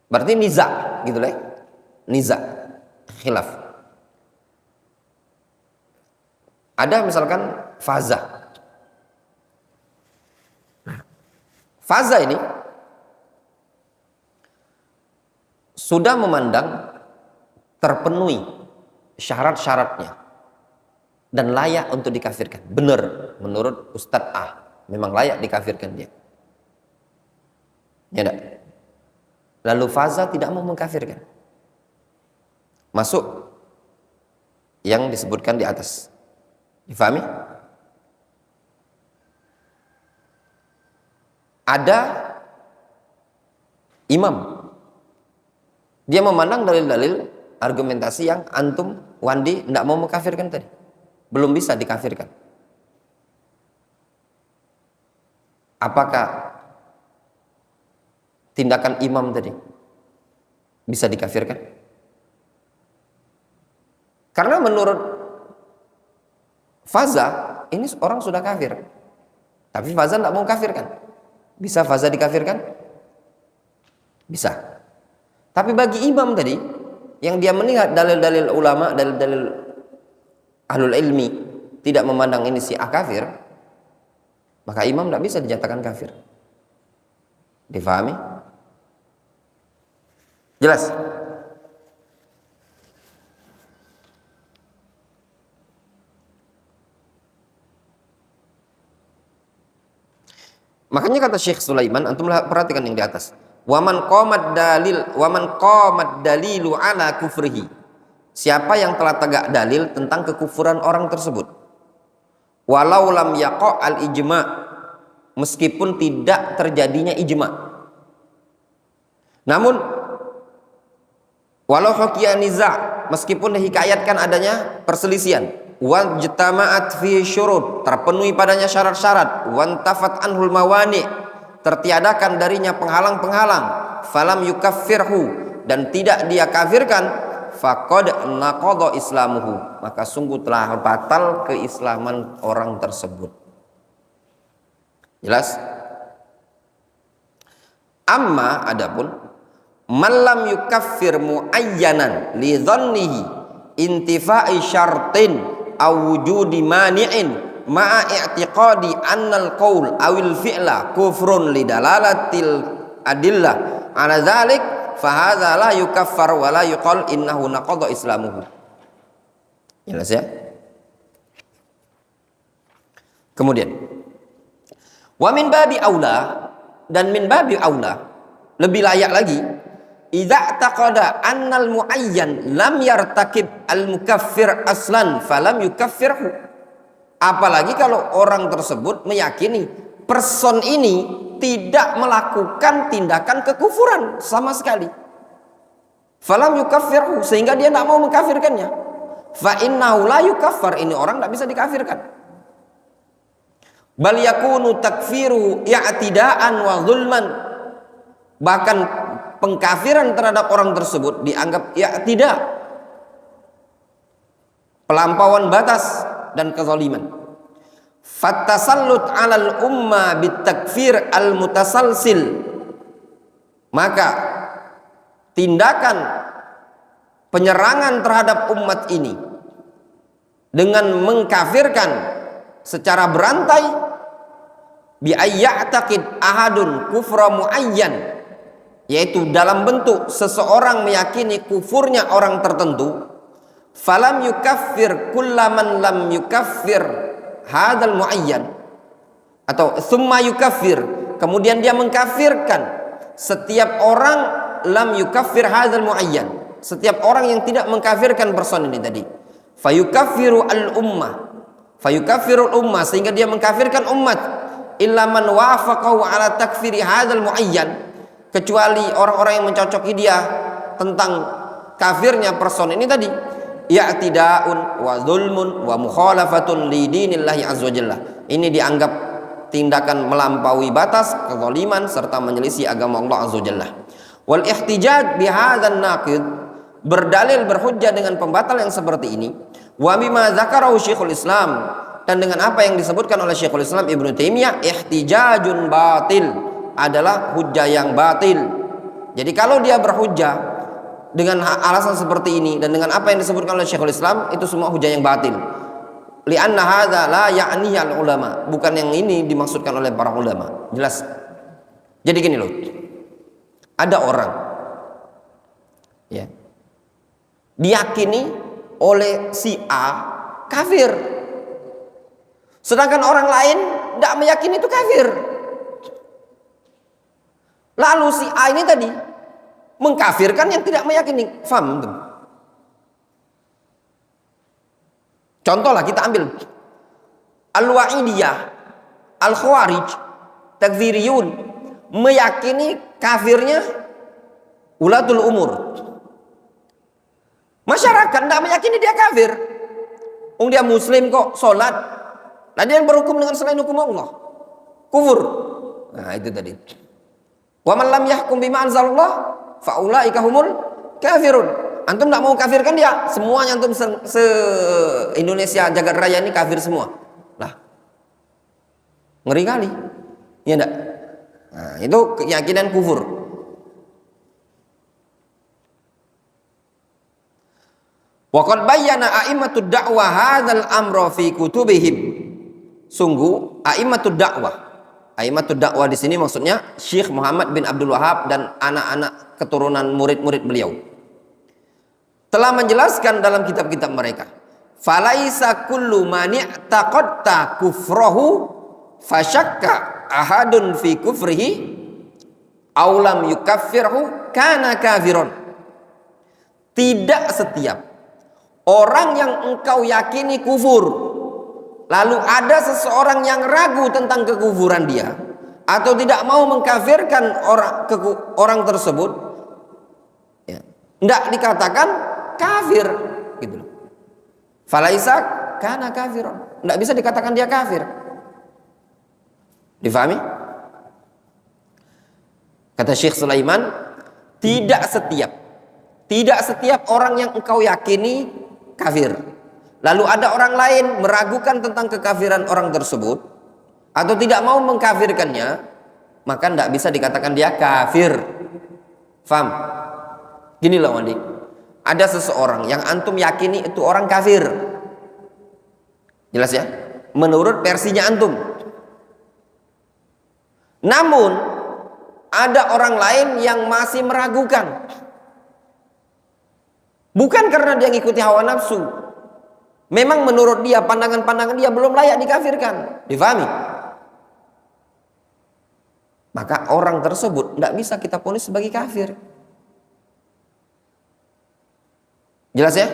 Berarti niza gitu lah. Niza, khilaf. Ada misalkan faza. Faza ini sudah memandang terpenuhi syarat-syaratnya dan layak untuk dikafirkan. Benar, menurut Ustadz A, memang layak dikafirkan dia. Ya enggak? Lalu faza tidak mau mengkafirkan. Masuk yang disebutkan di atas. Difahami? Ada imam. Dia memandang dalil-dalil argumentasi yang antum Wandi tidak mau mengkafirkan tadi. Belum bisa dikafirkan. Apakah tindakan imam tadi bisa dikafirkan? Karena menurut faza ini orang sudah kafir, tapi faza tidak mau kafirkan. Bisa faza dikafirkan? Bisa. Tapi bagi imam tadi yang dia melihat dalil-dalil ulama, dalil-dalil ahlul ilmi tidak memandang ini si A kafir, maka imam tidak bisa dinyatakan kafir. Difahami? Jelas? Makanya kata Syekh Sulaiman, antum perhatikan yang di atas. Waman qamat dalilu ala kufrihi. Siapa yang telah tegak dalil tentang kekufuran orang tersebut. Walau lam yaqa al ijma, meskipun tidak terjadinya ijma. Namun walau hukiya niza, meskipun dihikayatkan adanya perselisihan, wajtama'at fi syurut, terpenuhi padanya syarat-syarat, wantafat anhul mawani, tertiadakan darinya penghalang-penghalang, falam yukaffirhu, dan tidak dia kafirkan, faqad naqadha islamuhu, maka sungguh telah batal keislaman orang tersebut. Jelas? Amma adapun malam yukaffir muayyanan li dhannihi intifa'i syartin aw wujudi mani'in ma'a i'tiqadi annal qaul awil fi'la kufrun li dalalatil adillah ala dzalik fa hadza la yukaffar wa la yuqal innahu naqadha islamuhu. Jelas ya? Kemudian wa min babi aula, dan min babi aula lebih layak lagi, idza taqada annal muayyan lam yartakib al mukaffir aslan falam yukaffirhu. Apalagi kalau orang tersebut meyakini person ini tidak melakukan tindakan kekufuran sama sekali, falam yukaffirhu, sehingga dia tidak mau mengkafirkannya. Fa innahu la yukaffar, ini orang tidak bisa dikafirkan. Bal yakunu takfiru i'tidaan wa zulman, bahkan pengkafiran terhadap orang tersebut dianggap i'tida, pelampauan batas dan kezaliman. Fattasallut 'alal umma bitakfir al-mutasalsil, maka tindakan penyerangan terhadap umat ini dengan mengkafirkan secara berantai, bi ayya'taqid ahadun kufra muayyan, yaitu dalam bentuk seseorang meyakini kufurnya orang tertentu, falam yukaffir kullaman lam yukaffir hadal muayyan, atau summa yukaffir, kemudian dia mengkafirkan setiap orang lam yukaffir hadal muayyan, setiap orang yang tidak mengkafirkan person ini tadi, fayukaffiru al ummah, fayukaffiru al ummah, sehingga dia mengkafirkan umat, illa man wafaqahu ala takfiri hadal muayyan, kecuali orang-orang yang mencocoki dia tentang kafirnya person ini tadi, i'tidaun wa zulmun wa mukhalafatun li dinillahi azza wajalla, ini dianggap tindakan melampaui batas, kezaliman, serta menyelisih agama Allah azza wajalla. Wal ihtijaj bi hadzal naqid, berdalil berhujjah dengan pembatal yang seperti ini, wa bima dzakarahu Syekhul Islam dan dengan apa yang disebutkan oleh Syekhul Islam Ibnu Taimiyah, ihtijajun batil, adalah hujjah yang batil. Jadi kalau dia berhujjah dengan alasan seperti ini dan dengan apa yang disebutkan oleh Syekhul Islam, itu semua hujjah yang batil. Li'anna hadza la ya'ni al-ulama, bukan yang ini dimaksudkan oleh para ulama. Jelas. Jadi gini loh. Ada orang ya, diyakini oleh si A kafir, sedangkan orang lain tidak meyakini itu kafir. Lalu si A ini tadi mengkafirkan yang tidak meyakini. Faham? Contohlah kita ambil Al-Wa'idiyah, Al-Khawarij, Takfiriyun, meyakini kafirnya ulatul umur. Masyarakat tidak meyakini dia kafir. Dia muslim kok, sholat. Nah, dia yang berhukum dengan selain hukum Allah, kufur. Nah itu tadi. Wa man lam yahkum bima anzalallah fa ulaika humul kafirun. Antum tidak mau kafirkan dia, semuanya antum se-Indonesia jagat raya ini kafir semua. Lah, ngeri kali. Iya enggak? Nah, itu keyakinan kufur. Wa qad bayyana a'immatud da'wah hadzal amra fi kutubihim. Sungguh a'immatud da'wah. A'immatud da'wah di sini maksudnya Syekh Muhammad bin Abdul Wahab dan anak-anak keturunan murid-murid beliau telah menjelaskan dalam kitab-kitab mereka. Falaisa kullu man i'taqadta kufrahu fasyakka ahadun fi kufrihi aw lam yukaffirhu kana kafiron. Tidak setiap orang yang engkau yakini kufur, lalu ada seseorang yang ragu tentang kekufuran dia atau tidak mau mengkafirkan orang tersebut, ya, tidak dikatakan kafir, gitu. Falaisa kana kafiron, tidak bisa dikatakan dia kafir. Difahami? Kata Syekh Sulaiman, tidak setiap orang yang engkau yakini kafir, lalu ada orang lain meragukan tentang kekafiran orang tersebut atau tidak mau mengkafirkannya, maka tidak bisa dikatakan dia kafir. Faham? Gini loh Wandi, ada seseorang yang antum yakini itu orang kafir, jelas ya, menurut versinya antum. Namun ada orang lain yang masih meragukan, bukan karena dia ngikuti hawa nafsu, memang menurut dia pandangan-pandangan dia belum layak dikafirkan. Difahami? Maka orang tersebut tidak bisa kita vonis sebagai kafir. Jelas ya?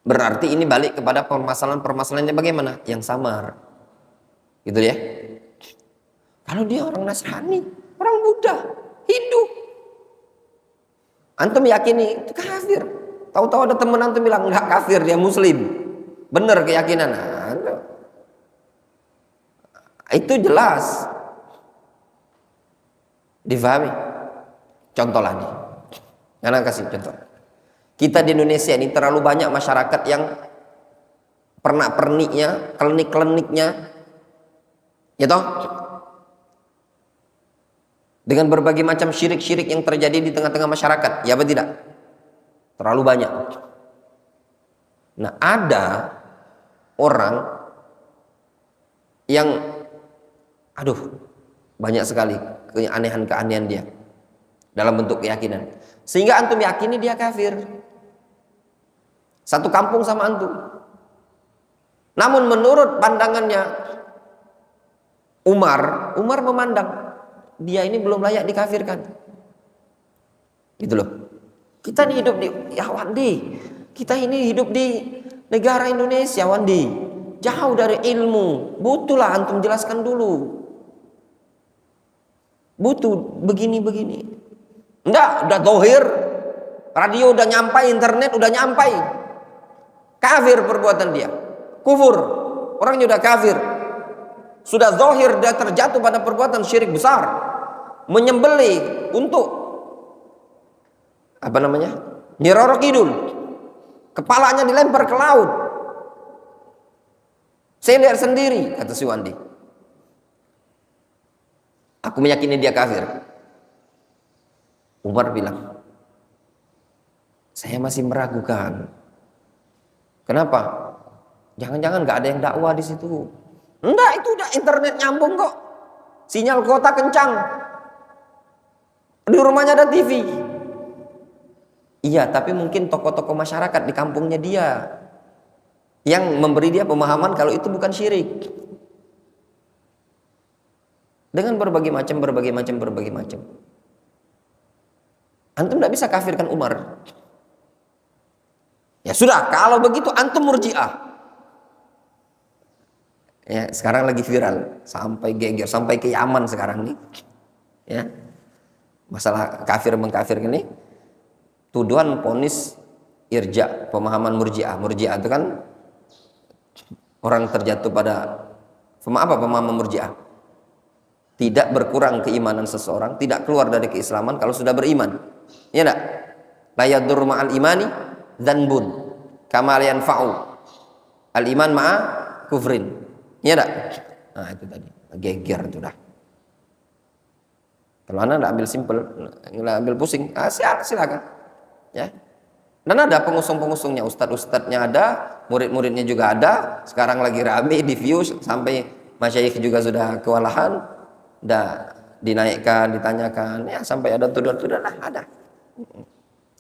Berarti ini balik kepada permasalahan-permasalahannya bagaimana? Yang samar. Gitu ya. Kalau dia orang Nasrani, orang Buddha, Hindu, antum yakini itu kafir. Tahu-tahu ada teman antum bilang enggak kafir, dia muslim. Benar keyakinan. Nah, itu jelas. Difahami? Contoh lah nih. Karena kasih contoh. Kita di Indonesia ini terlalu banyak masyarakat yang pernak-perniknya, klinik-kliniknya, ya toh, dengan berbagai macam syirik-syirik yang terjadi di tengah-tengah masyarakat, ya apa tidak? Terlalu banyak. Nah, ada orang yang banyak sekali keanehan-keanehan dia dalam bentuk keyakinan, sehingga antum yakini dia kafir. Satu kampung sama antum. Namun menurut pandangannya Umar memandang dia ini belum layak dikafirkan. Gitu loh. Kita ini hidup di Wandi. Kita ini hidup di negara Indonesia, Wandi. Jauh dari ilmu. Butuhlah antum jelaskan dulu. Butuh begini-begini. Enggak, udah zahir. Radio udah nyampai, internet udah nyampai. Kafir perbuatan dia. Kufur. Orangnya udah kafir. Sudah zahir dia terjatuh pada perbuatan syirik besar. Menyembelih untuk apa namanya? Nyi Roro Kidul. Kepalanya dilempar ke laut. Saya lihat sendiri, kata si Wandi. Aku meyakini dia kafir. Umar bilang, saya masih meragukan. Kenapa? Jangan-jangan nggak ada yang dakwah di situ. Enggak, itu udah internet nyambung kok. Sinyal kota kencang. Di rumahnya ada TV. Iya, tapi mungkin tokoh-tokoh masyarakat di kampungnya dia yang memberi dia pemahaman kalau itu bukan syirik. Dengan berbagai macam. Antum tidak bisa kafirkan Umar. Ya sudah, kalau begitu antum murji'ah. Ya, sekarang lagi viral, sampai geger, sampai ke Yaman sekarang nih. Ya. Masalah kafir mengkafir ini, tuduhan ponis irja, pemahaman murji'ah. Murji'ah itu kan orang terjatuh pada pemahaman murji'ah. Tidak berkurang keimanan seseorang, tidak keluar dari keislaman kalau sudah beriman. Ya enggak? La yadur ma'al imani dzanbun kama la yanfa'u al iman ma'a kufrin. Ya enggak? Nah, itu tadi. Geger itu dah. Kalau Anda enggak ambil simpel, enggak ambil pusing, silakan. Ya. Dan ada pengusung-pengusungnya, ustadz-ustadznya ada, murid-muridnya juga ada. Sekarang lagi rame di view sampai masyayikh juga sudah kewalahan. Dah dinaikkan, ditanyakan, ya sampai ada tuduhan-tuduhan lah, ada.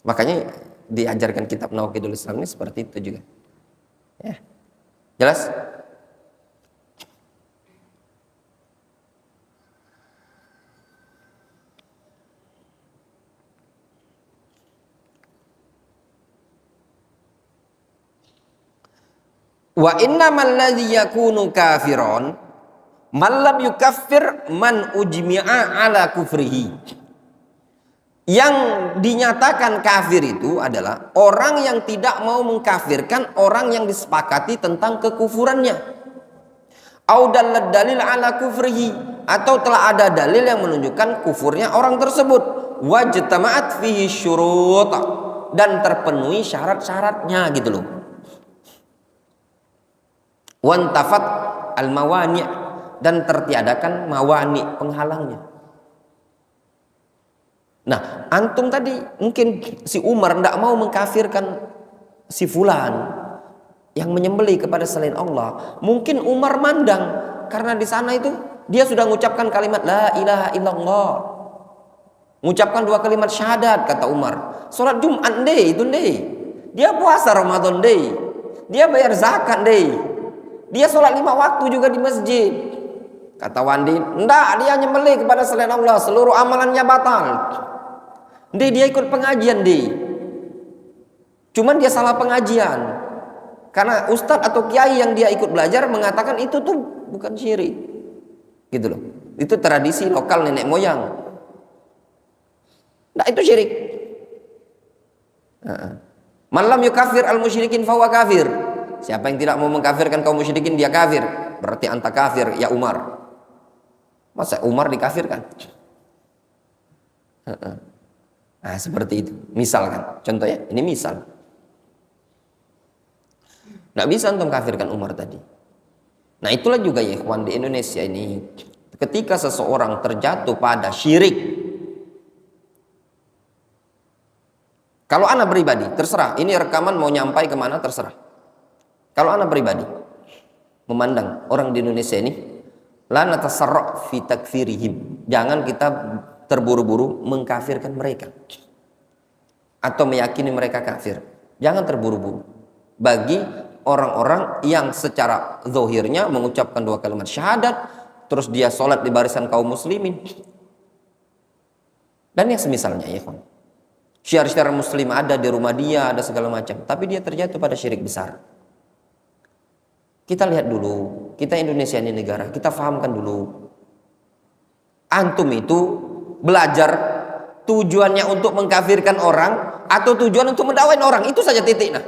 Makanya diajarkan kitab Nawaqidul Islam ini seperti itu juga. Ya. Jelas? Wa innamal ladzi yakunu kafiron man lam yukaffir man ujmi'a ala kufrihi. Yang dinyatakan kafir itu adalah orang yang tidak mau mengkafirkan orang yang disepakati tentang kekufurannya. Au dalal dalil ala kufrihi, atau telah ada dalil yang menunjukkan kufurnya orang tersebut. Wajtama'at fihi syurut, dan terpenuhi syarat-syaratnya gitu loh. Wantafat al-mawani', dan tertiadakan mawani, penghalangnya. Nah, antum tadi mungkin si Umar tidak mau mengkafirkan si fulan yang menyembelih kepada selain Allah. Mungkin Umar mandang karena di sana itu dia sudah mengucapkan kalimat la ilaha illallah. Mengucapkan 2 kalimat syahadat, kata Umar. Salat Jumat deh itu deh. Dia puasa Ramadan deh. Dia bayar zakat deh. Dia sholat 5 waktu juga di masjid. Kata Wandi, enggak, dia nyembelih kepada selain Allah, seluruh amalannya batal. Dia ikut pengajian deh. Cuman dia salah pengajian. Karena ustadz atau kiai yang dia ikut belajar mengatakan itu tuh bukan syirik. Gitu loh. Itu tradisi lokal nenek moyang. Nah, itu syirik. Man lam yukafir al-musyrikin fahuwa kafir. Siapa yang tidak mau mengkafirkan kaum musyrikin, dia kafir. Berarti anta kafir ya Umar. Masa Umar dikafirkan? Nah, seperti itu. Misalkan, contohnya, ini misal. Nggak bisa untuk kafirkan Umar tadi. Nah, itulah juga ya ikhwan di Indonesia ini. Ketika seseorang terjatuh pada syirik. Kalau anak pribadi, terserah. Ini rekaman mau nyampai kemana, terserah. Kalau anak pribadi memandang orang di Indonesia ini, la natasarra' fi takfirihim. Jangan kita terburu-buru mengkafirkan mereka atau meyakini mereka kafir. Jangan terburu-buru. Bagi orang-orang yang secara zahirnya mengucapkan 2 kalimat syahadat, terus dia sholat di barisan kaum muslimin dan yang semisalnya, ya kan. Syiar-syiar muslim ada di rumah dia, ada segala macam, tapi dia terjatuh pada syirik besar. Kita lihat dulu, kita Indonesia ini negara, kita fahamkan dulu. Antum itu belajar tujuannya untuk mengkafirkan orang atau tujuan untuk mendakwain orang, itu saja titik. Nah,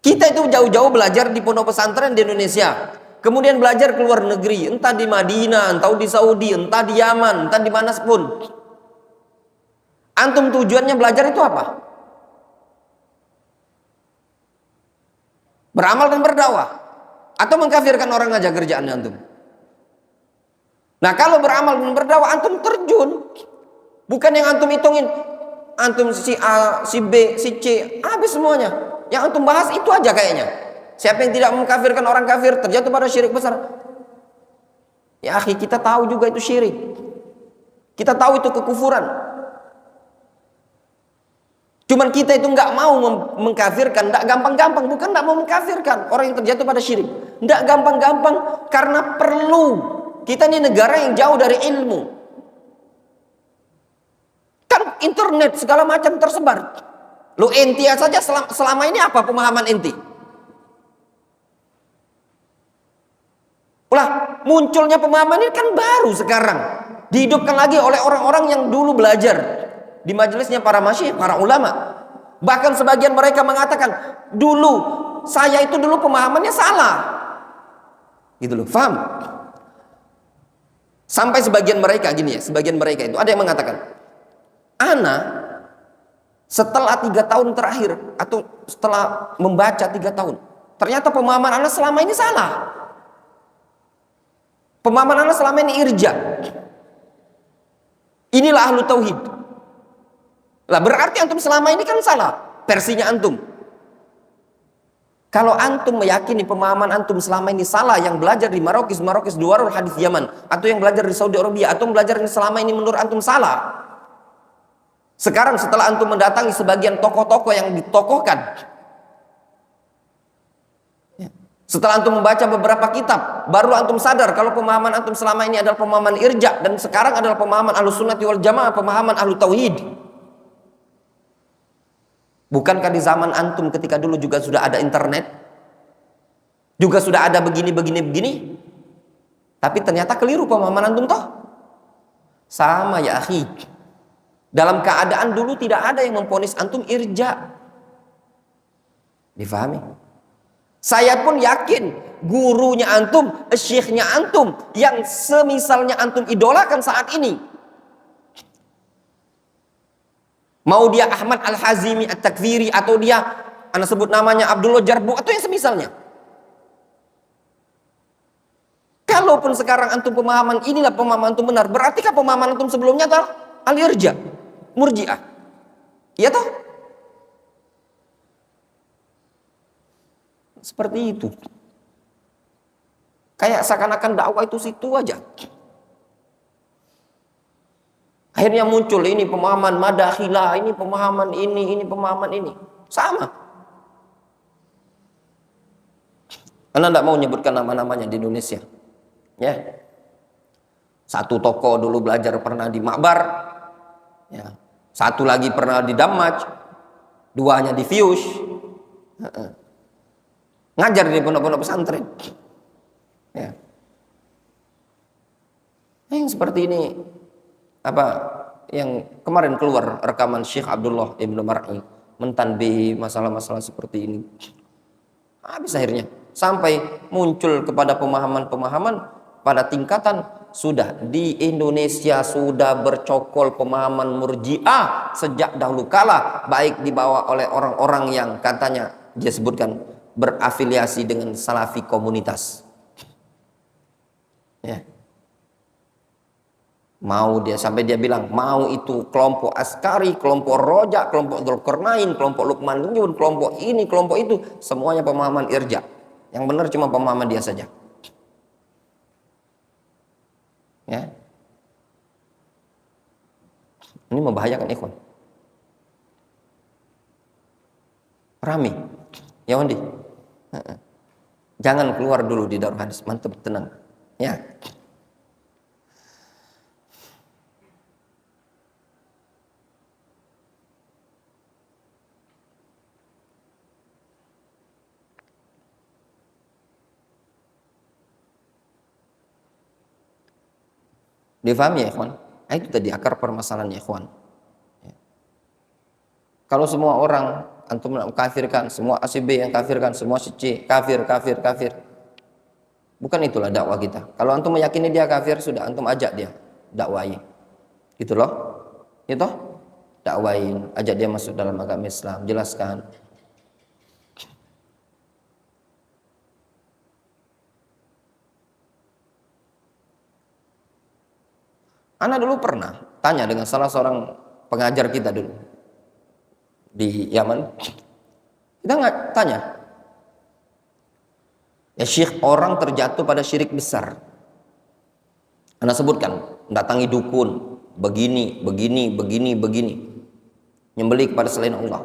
kita itu jauh-jauh belajar di pondok pesantren di Indonesia. kemudian belajar ke luar negeri, entah di Madinah, entah di Saudi, entah di Yaman, entah di mana pun. Antum tujuannya belajar itu apa? Beramal dan berdakwah, atau mengkafirkan orang aja kerjaannya antum? Nah, kalau beramal dan berdakwah antum terjun, bukan yang antum hitungin, antum si A, si B, si C, habis semuanya. Yang antum bahas itu aja kayaknya. Siapa yang tidak mengkafirkan orang kafir terjatuh pada syirik besar. Ya akhi, kita tahu juga itu syirik. Kita tahu itu kekufuran. Cuman kita itu nggak mau mengkafirkan, nggak gampang-gampang. Bukan nggak mau mengkafirkan orang yang terjatuh pada syirik. Nggak gampang-gampang karena perlu. Kita ini negara yang jauh dari ilmu. Kan internet segala macam tersebar. Lu enti saja selama ini apa pemahaman enti? Ulah munculnya pemahaman ini kan baru sekarang. Dihidupkan lagi oleh orang-orang yang dulu belajar di majelisnya para masyayikh, para ulama. Bahkan sebagian mereka mengatakan, dulu saya itu dulu pemahamannya salah. Gitu loh, paham? Sampai sebagian mereka gini ya, sebagian mereka itu ada yang mengatakan, ana setelah 3 tahun terakhir atau setelah membaca 3 tahun, ternyata pemahaman ana selama ini salah. Pemahaman ana selama ini irja. Inilah ahlu tauhid. Lah berarti antum selama ini kan salah versinya antum. Kalau antum meyakini pemahaman antum selama ini salah, yang belajar di Marokis Duarul Hadis Yaman, atau yang belajar di Saudi Arabia, atau belajar selama ini menurut antum salah. Sekarang setelah antum mendatangi sebagian tokoh-tokoh yang ditokohkan, setelah antum membaca beberapa kitab, baru antum sadar kalau pemahaman antum selama ini adalah pemahaman irja, dan sekarang adalah pemahaman Ahlus Sunnati wal Jamaah, pemahaman ahlu tauhid. Bukankah di zaman antum ketika dulu juga sudah ada internet, juga sudah ada begini, tapi ternyata keliru pemahaman antum toh? Sama ya akhi. Dalam keadaan dulu tidak ada yang memponis antum irja. Difahami? Saya pun yakin gurunya antum, syekhnya antum, yang semisalnya antum idolakan saat ini, mau dia Ahmad Al-Hazimi At-Takfiri, atau dia anda sebut namanya Abdullah Jarbu, atau yang semisalnya, kalaupun sekarang antum pemahaman inilah pemahaman antum benar, berarti kan pemahaman antum sebelumnya adalah al-irja, murji'ah, iya toh? Seperti itu. Kayak seakan-akan dakwah itu situ aja. Akhirnya muncul ini pemahaman madakhilah, ini pemahaman ini pemahaman ini. Sama. Anda tidak mau menyebutkan nama-namanya di Indonesia. Ya. Satu tokoh dulu belajar pernah di Makbar. Ya. Satu lagi pernah di Damaj. Duanya di Fius. Ngajar di pondok-pondok pesantren. Ya. Yang seperti ini, apa yang kemarin keluar rekaman Syekh Abdullah Ibnu Mar'i mentanbih masalah-masalah seperti ini. Habis akhirnya sampai muncul kepada pemahaman-pemahaman pada tingkatan sudah di Indonesia sudah bercokol pemahaman murji'ah sejak dahulu kala, baik dibawa oleh orang-orang yang katanya dia sebutkan berafiliasi dengan salafi komunitas. Ya. Mau dia sampai dia bilang mau itu kelompok Askari, kelompok Rojak, kelompok Dzulkarnain, kelompok Lukman Lunyun, kelompok ini, kelompok itu, semuanya pemahaman irja. Yang benar cuma pemahaman dia saja. Ya. Ini membahayakan ikhwan. Rame. Ya Wandi. Jangan keluar dulu di Darul Hadis, mantap, tenang. Ya. Difahami ya ikhwan? Nah, itu tadi akar permasalahannya ikhwan. Ya. Kalau semua orang antum kafirkan, semua ACB yang kafirkan, semua C kafir. Bukan itulah dakwah kita. Kalau antum meyakini dia kafir, sudah antum ajak dia, dakwai. Gitu loh. Gitu. Dakwain, ajak dia masuk dalam agama Islam, jelaskan. Ana dulu pernah tanya dengan salah seorang pengajar kita dulu di Yaman. Kita nggak tanya, ya Syekh, orang terjatuh pada syirik besar. Anda sebutkan, mendatangi dukun, begini, nyembelih kepada selain Allah.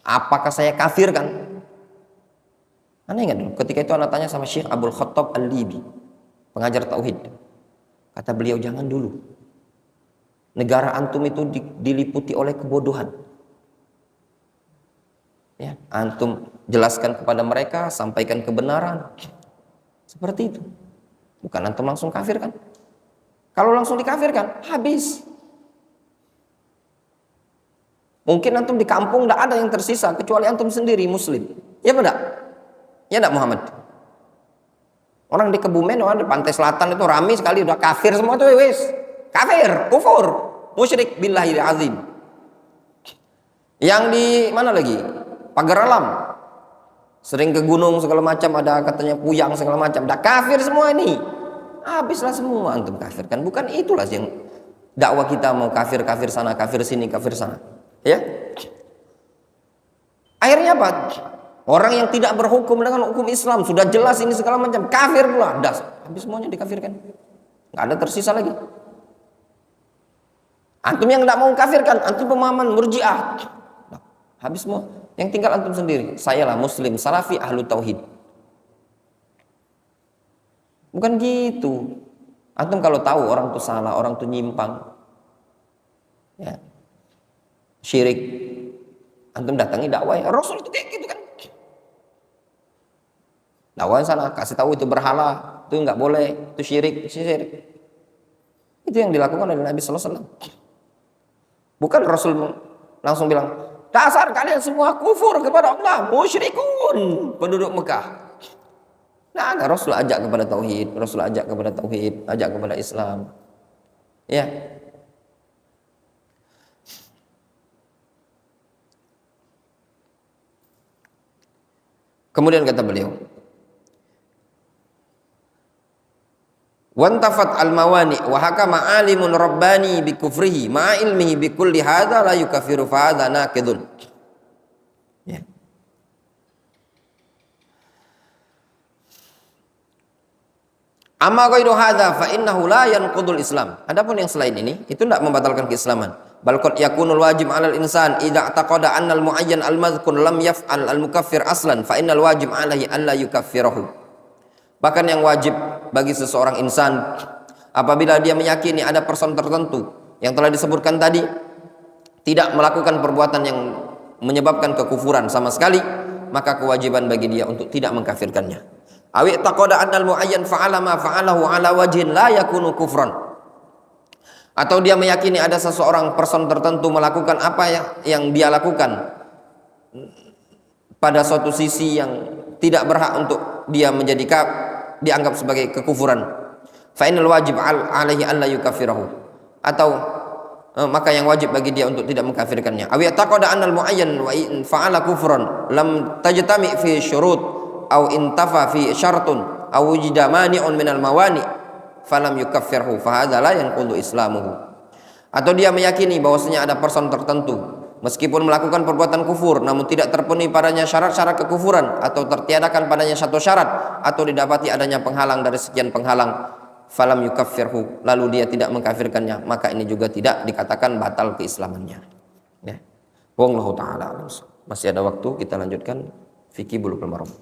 Apakah saya kafir kan? Anda ingat dulu, ketika itu Anda tanya sama Syekh Abdul Khattab Al-Libi, pengajar tauhid. Kata beliau, jangan dulu. Negara antum itu diliputi oleh kebodohan. Ya, antum jelaskan kepada mereka, sampaikan kebenaran. Seperti itu. Bukan antum langsung kafir kan? Kalau langsung dikafirkan, habis. Mungkin antum di kampung tidak ada yang tersisa kecuali antum sendiri muslim. Ya benar? Ya enggak Muhammad? Orang di Kebumen, orang di pantai selatan itu ramai sekali udah kafir semua tuh, wis. Kafir, kufur, musyrik billahi azim. Yang di mana lagi? Pagar Alam. Sering ke gunung segala macam, ada katanya puyang segala macam. Dah kafir semua ini. Habislah semua antum kafir kan? Bukan itulah yang dakwah kita, mau kafir sana, kafir sini, kafir sana. Ya. Akhirnya apa? Orang yang tidak berhukum dengan hukum Islam sudah jelas ini segala macam kafir pula, das, habis semuanya dikafirkan, nggak ada tersisa lagi. Antum yang tidak mau kafirkan, antum pemahaman murjiah, habis semua. Yang tinggal antum sendiri. Saya lah muslim, salafi, ahlu tauhid. Bukan gitu. Antum kalau tahu orang itu salah, orang itu nyimpang, ya, syirik, antum datangi dakwah. Rasul itu kayak gitu kan. Dakwah sana, kasih tahu itu berhala, itu nggak boleh, itu syirik. Itu yang dilakukan oleh Nabi Sallallahu Alaihi Wasallam. Bukan Rasul langsung bilang, dasar kalian semua kufur kepada Allah, musyrikun, penduduk Mekah. Nah, ada Rasul ajak kepada tauhid, ajak kepada Islam. Ya. Kemudian kata beliau, wantafat al-mawani wa hakama alimun rabbani bi kufrihi ma ilmihi bi kulli hadza la yukaffiru fa hadza naqidun. Ya. Amma ghairu hadza fa innahu la yanqudul Islam. Adapun yang selain ini itu tidak membatalkan keislaman. Bal qad yakunul wajib 'alal insan idza taqada anna al-muayyan al-madhkur lam yaf'al al-mukaffir aslan fa innal wajib 'alaihi an la yukaffirahu. Bahkan yang wajib bagi seseorang insan apabila dia meyakini ada person tertentu yang telah disebutkan tadi tidak melakukan perbuatan yang menyebabkan kekufuran sama sekali, maka kewajiban bagi dia untuk tidak mengkafirkannya. Awi taqada annal muayyan fa'ala ma fa'alahu ala wajhin la yakunu kufran. Atau dia meyakini ada seseorang person tertentu melakukan apa yang dia lakukan pada suatu sisi yang tidak berhak untuk dia menjadi dianggap sebagai kekufuran. Fa innal wajib alaihi alla yukaffirahu. Atau maka yang wajib bagi dia untuk tidak mengkafirkannya. Awi taqada annal muayyan wa in fa'ala kufran lam tajtami fi syurut aw intafa fi syartun aw wujida mani'un minal mawani falam yukaffirhu fa hadza la yanqudu islamuhu. Atau dia meyakini bahwasanya ada person tertentu meskipun melakukan perbuatan kufur namun tidak terpenuhi padanya syarat-syarat kekufuran atau tertiadakan padanya satu syarat atau didapati adanya penghalang dari sekian penghalang, falam yukaffirhu, lalu dia tidak mengkafirkannya, maka ini juga tidak dikatakan batal keislamannya. Ya. Wallahu taala. Masih ada waktu, kita lanjutkan fikih Bulughul Maram.